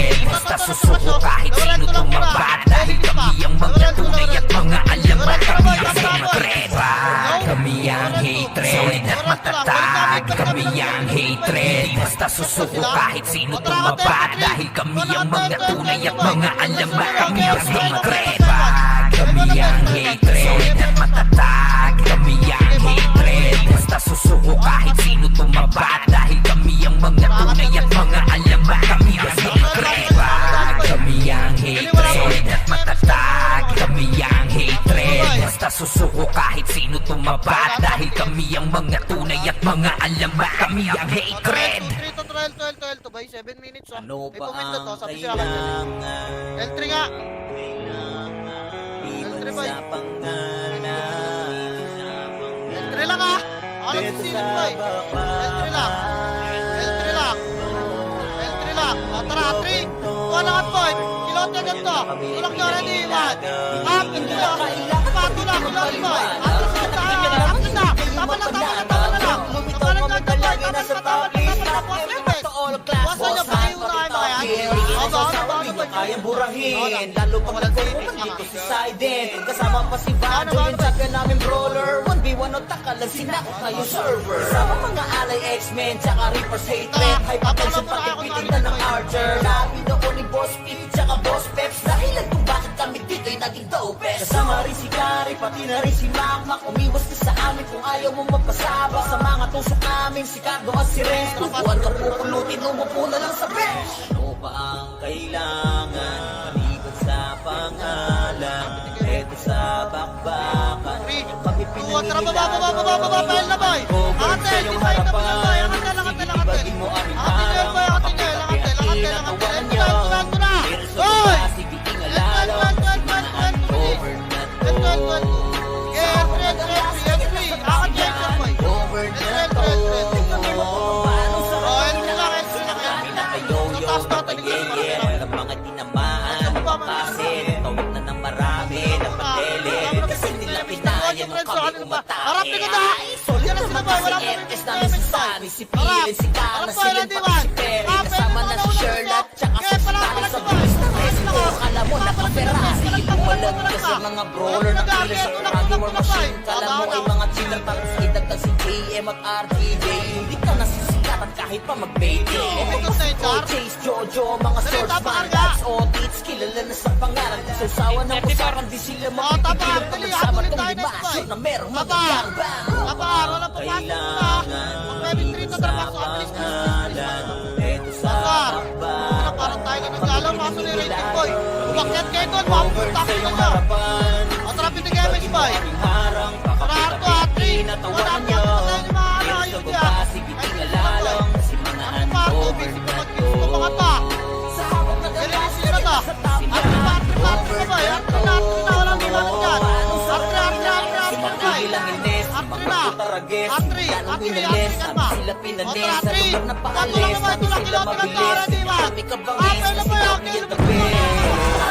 susuko kahit sino tumaba. Dahil kami ang mga tunay at mga alamat. Kami ang hatred. Kami ang hatred at matatag. Kami ang hatred. Basta susuko kahit sino tumaba. Dahil kami ang mga tunay at mga alamat. Kami ang hatred. Kami ang hatred at matatag. Kami ang hatred. Basta susuko kahit sino tumaba. Dahil kami ang mga tunay at mga alamat. Kami ang hatred. 12 to by 7 minutes ah. Ano May pa pumunta to, ang sabi siya kanya. kailangan? L3 nga. Liban L3 boy. sa pangalan. L3 lang ah. Ako lang sisilip boy. L3 lang. L3 lang. L3 lang. O tara, 3. Kuha lang at boy. Kilot na ganito. Tulak nyo ready, 1. Up, ito lang. Pato lang, kilot boy. Atlas na tayo. Atlas na. Tama na, tama na, tama na lang. Tama na, tama na, tama na, tama na, tama na. Basta nyo, pakiunahin ba kaya? Kayang burahin, lalo pag nagkukupan dito si Sidon. Kasama pa si Vado, yung champion namin brawler. 1v1 o takalag, sinako kayo server. Kasama mga alay X-Men, tsaka Reaper's hatred. Hypertension pati pitinda ng Archer. Labi noon ni Boss Pete, tsaka Boss Peps. Dahilan kung bakit kami dito'y naging dopest. Kasama rin si Gary, pati na rin si Makmak. Umiwas ka sa amin kung ayaw mo magpasabak. Sa mga tusok namin, si Cardo at si Renz. Tubuan ka pupulutin, umupo na lang sa bench. Ano pa ang kailangan? Maliban sa pangalan. Eto sa bakbakan. Kami Tara, baba, pail na boy. Ate, di ba ito boy? Angkat na, angkat na, angkat na. Angkat boy, angkat na, angkat na, angkat na. Ito na. Boy! mga tinamaan kasi tawag na ng marami na pandele kasi nila pinaya nung kami Harap umatake. na ka Solid Yan na sila naman boy, kasi wala pa FS namin si Sammy, si Pilin, si Kana, si Len, pati si Perry. Kasama na si Sherlock, tsaka si Sitali sa bilis na resto. Kala mo naka-Ferrari, bumalag ka sa mga brawler na killer sa Froggy War Machine. Kala mo ay mga chiller, tapos idagdag si JM at RTJ. Hindi ka nasisikatan kahit pa mag-baby. Chase, Jojo, mga swordsman, Dax, Otits, kilala na sa pangalan. Susawa ng usapan, di sila magpipigilan pag nagsama tong lima. Sure na merong magyayang bang. Kaparo na papasok na. Mag-baby 3 to trabaho sa abilis ko. Eto sa Bakar. Parang tayo ka naglalaw, maso ni Rating Boy. Umakyat kayo doon, mapupunta ko na nyo. O tara, pitig MX Boy. Tara, Arto, Atri. Wala po, wala yung mga ayun niya. Ay, lalong. Ako pa, tubig, si Pumagkins ko mga pa. Galing si Sira to. Atri, Boy. Atri na, walang bilang dyan. Atri kan ba? sila pinalis O, sa Atri. lugar na Atri paalis lang naman, kami tulak sila ilot, mabilis tulak di ba? kami kabangis Atri lang kasi ba? kami yung tabi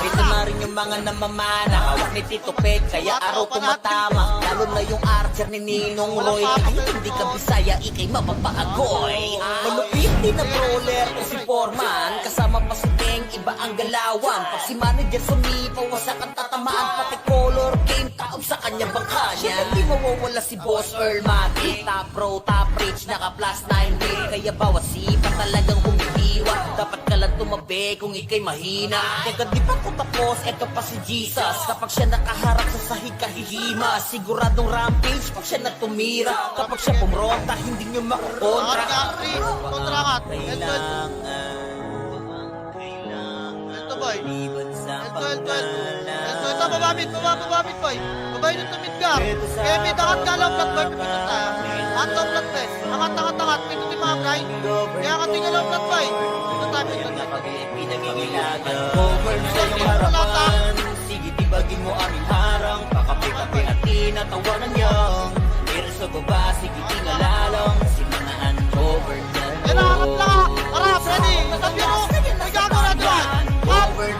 ito na rin yung mga namamana hawak ni Tito Pet kaya araw tumatama lalo na yung archer ni Ninong Roy kahit hindi ka Bisaya ikay mapapaagoy malupit din na brawler o si Foreman kasama pa si Teng iba ang galawan pag si manager sumipaw wasak ang tatamaan pati color game taob sa kanya bangka niya hindi mawawala si Boss Earl Matic top pro top rich naka plus 9 big kaya bawat sipa talagang humihiwa dapat ka lang tumabi kung ikay mahina kaya di pa ko tapos eto pa si Jesus kapag siya nakaharap sa sahig kahihima siguradong rampage pag siya natumira kapag siya pumrota hindi nyo makukontra Atri, kontrakat. Ito Boy. L12. Ito, bababit Boy. Babay nyo tumid ka. Kaya may dakat ka lang flat boy, pipindot tayo. Anto flat best. Angat. Pindot yung mga grind. Kaya katingin lang flat boy. Pindot tayo. Over sa iyong harapan sige tibagin mo aming harang pakape-kape at tinatawanan niyo pero sa baba sige tingalalong si mga uncovered na Yan harap lang ha. Harap, ready. Nasabi mo. May gago na dyan. Up. Eh,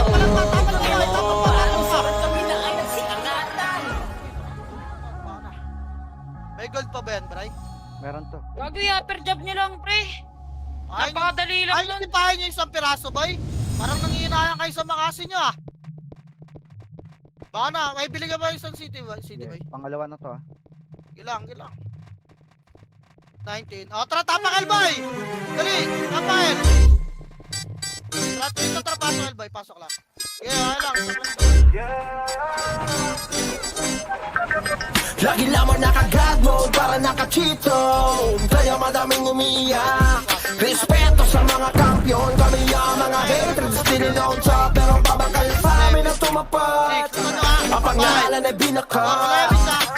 palang tatapal mo. Sarap kami na ay nagsikangatan May gold pa ba yan, Bray? Meron to. Gago yung upper job nyo lang, pre. Napakadali lang Ay, nun. nitipahin nyo isang piraso, boy. Parang nangihinayang kayo sa makasi nyo, ah. Baka na, may bili ka ba isang city, boy? Yeah. Pangalawa na to ah. Gilang. 19. O, tara, tapak, Elboy! Dali, tapak, Tara, dito, tara, pasok, Elboy. Pasok lang. Yeah, lang. Lagi lamang naka-God mode para naka-cheato. Kaya madaming umiiyak. Respeto sa mga kampiyon. Kami ang mga haters, still on top. Pero babakal sa amin ang tumapat. Ang pangalan ay binakat.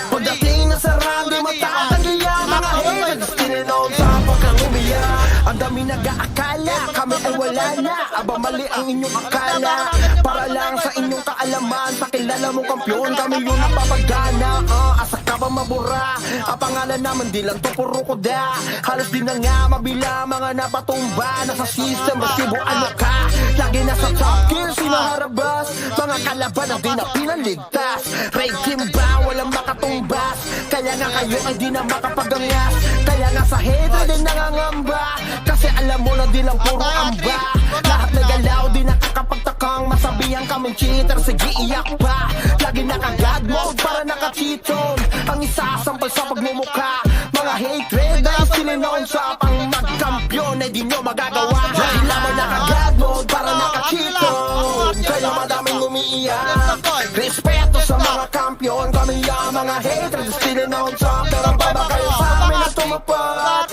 Pagdating na sa round, di matatanggi ang mga haters, still on top. Huwag kang umiyak. Ang dami nag-aakala, kami ay wala na. Aba mali ang inyong akala. Para lang sa inyong kaalaman, sa kilala mong kampiyon, kami yung napapagana. Asa ka ba mabura? Ang pangalan naman di lang to puro kuda. Halos di na nga mabila mga napatumba. Nasa system, resibo ano ka? Lagi nasa top gear, sinaharabas. Mga kalaban ang di na pinaligtas. Raid team ba? Walang makatumbas. Kaya nga kayo ay di na makapagangas. Kaya nga sa hater din nangangamba. Kasi alam mo na di lang puro amba. Lahat na galaw di nakakapagtakang. Masabihan kaming cheater, sige iyak pa. Lagi naka-God mode para naka-cheaton. Ang isasampal sa pagmumukha. Mga hatred ay sininoon sa pang magkampiyon ay di nyo magagawa. Lagi lamang naka-God mode para naka-cheaton. Kaya madaming umiiyak. Respeto sa mga kampiyon. Kami ang mga haters, sininoon sa pero babakal sa amin at tumapat.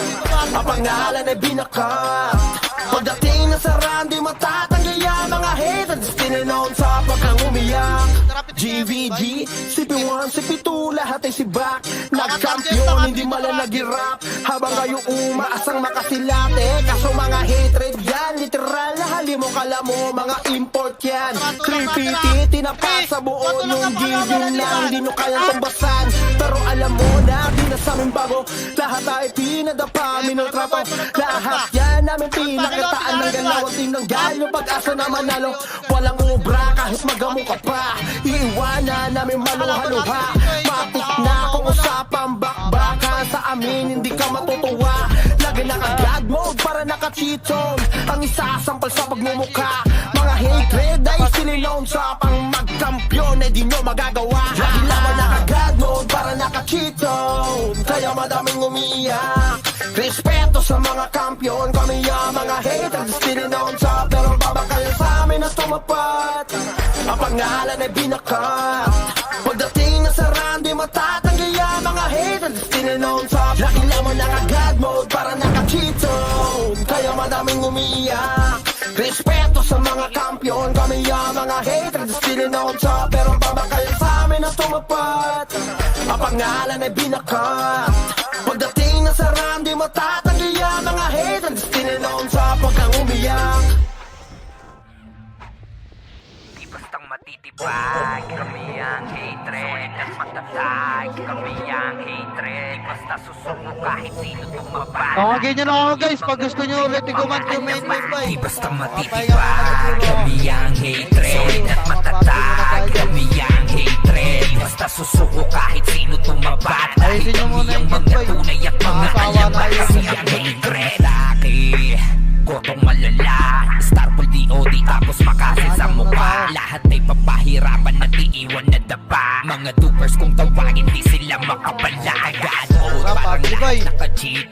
Ang pangalan ay binakat. Pagdating na sa round, di matatanggi ang mga haters, sininoon sa pagkang umiyak. GVG, CP1, CP2, lahat ay sibak. Nagkampiyon, hindi mala nag-rap. Habang kayo umaasang makasilate. Kaso mga hatred yan, literal na hali mo kala mo, mga import yan. 350, tinapas sa buo yung video lang. Di nyo kayang tumbasan. Pero alam mo na, di na sa amin bago. Lahat ay pinadapa, minultrato. Lahat yan namin pinakataan ng galaw. At tinanggal yung pag-asa na manalo. Walang ubra kahit magamo ka pa. Iiwanan namin maluha-luha. Matik na kung usapang bakbakan. Sa amin hindi ka matutuwa. Lagi naka-God mode para naka-cheaton. Ang isasampal sa pagmumukha. Mga hatred ay sinilon sa pang magkampiyon ay di nyo magagawa. Lagi naman naka-God mode para naka-cheaton. Kaya madaming umiiyak. Respeto sa mga kampiyon. Kami ang mga haters, sinilon sa pero babakal sa amin at tumapat. Ang pangalan ay binakat. Pagdating na sa round, di matatanggi ang mga haters, sininoon sa lagi lamang naka-God mode para naka-cheaton. Kaya madaming umiiyak. Respeto sa mga kampiyon. Kami ang mga haters, sininoon sa pero babakal sa amin at tumapat. Ang pangalan ay binakat. Pagdating na sa round, di matatanggi ang mga haters, sininoon sa pagkang umiyak. Bastang matitibag, kami ang hatred at matatag. Kami ang hatred, basta susuko kahit sino tumabad. Ganyan ako guys, pag gusto nyo ulit i-comment yung main wave ba Di bastang matitibag, kami ang hatred at matatag. Kami ang hatred, basta susuko kahit sino tumabad. Dahil Ayusin nyo kami muna ang yung mga main wave. tunay at mga alaman. Kasi ang hatred laki, kotong malala. Starfall DOD tapos makasil sa mukha. Lahat ay papahirapan at iiwan na dapa. Mga dupers kung tawagin di sila makapala. God mode parang lahat naka-cheat.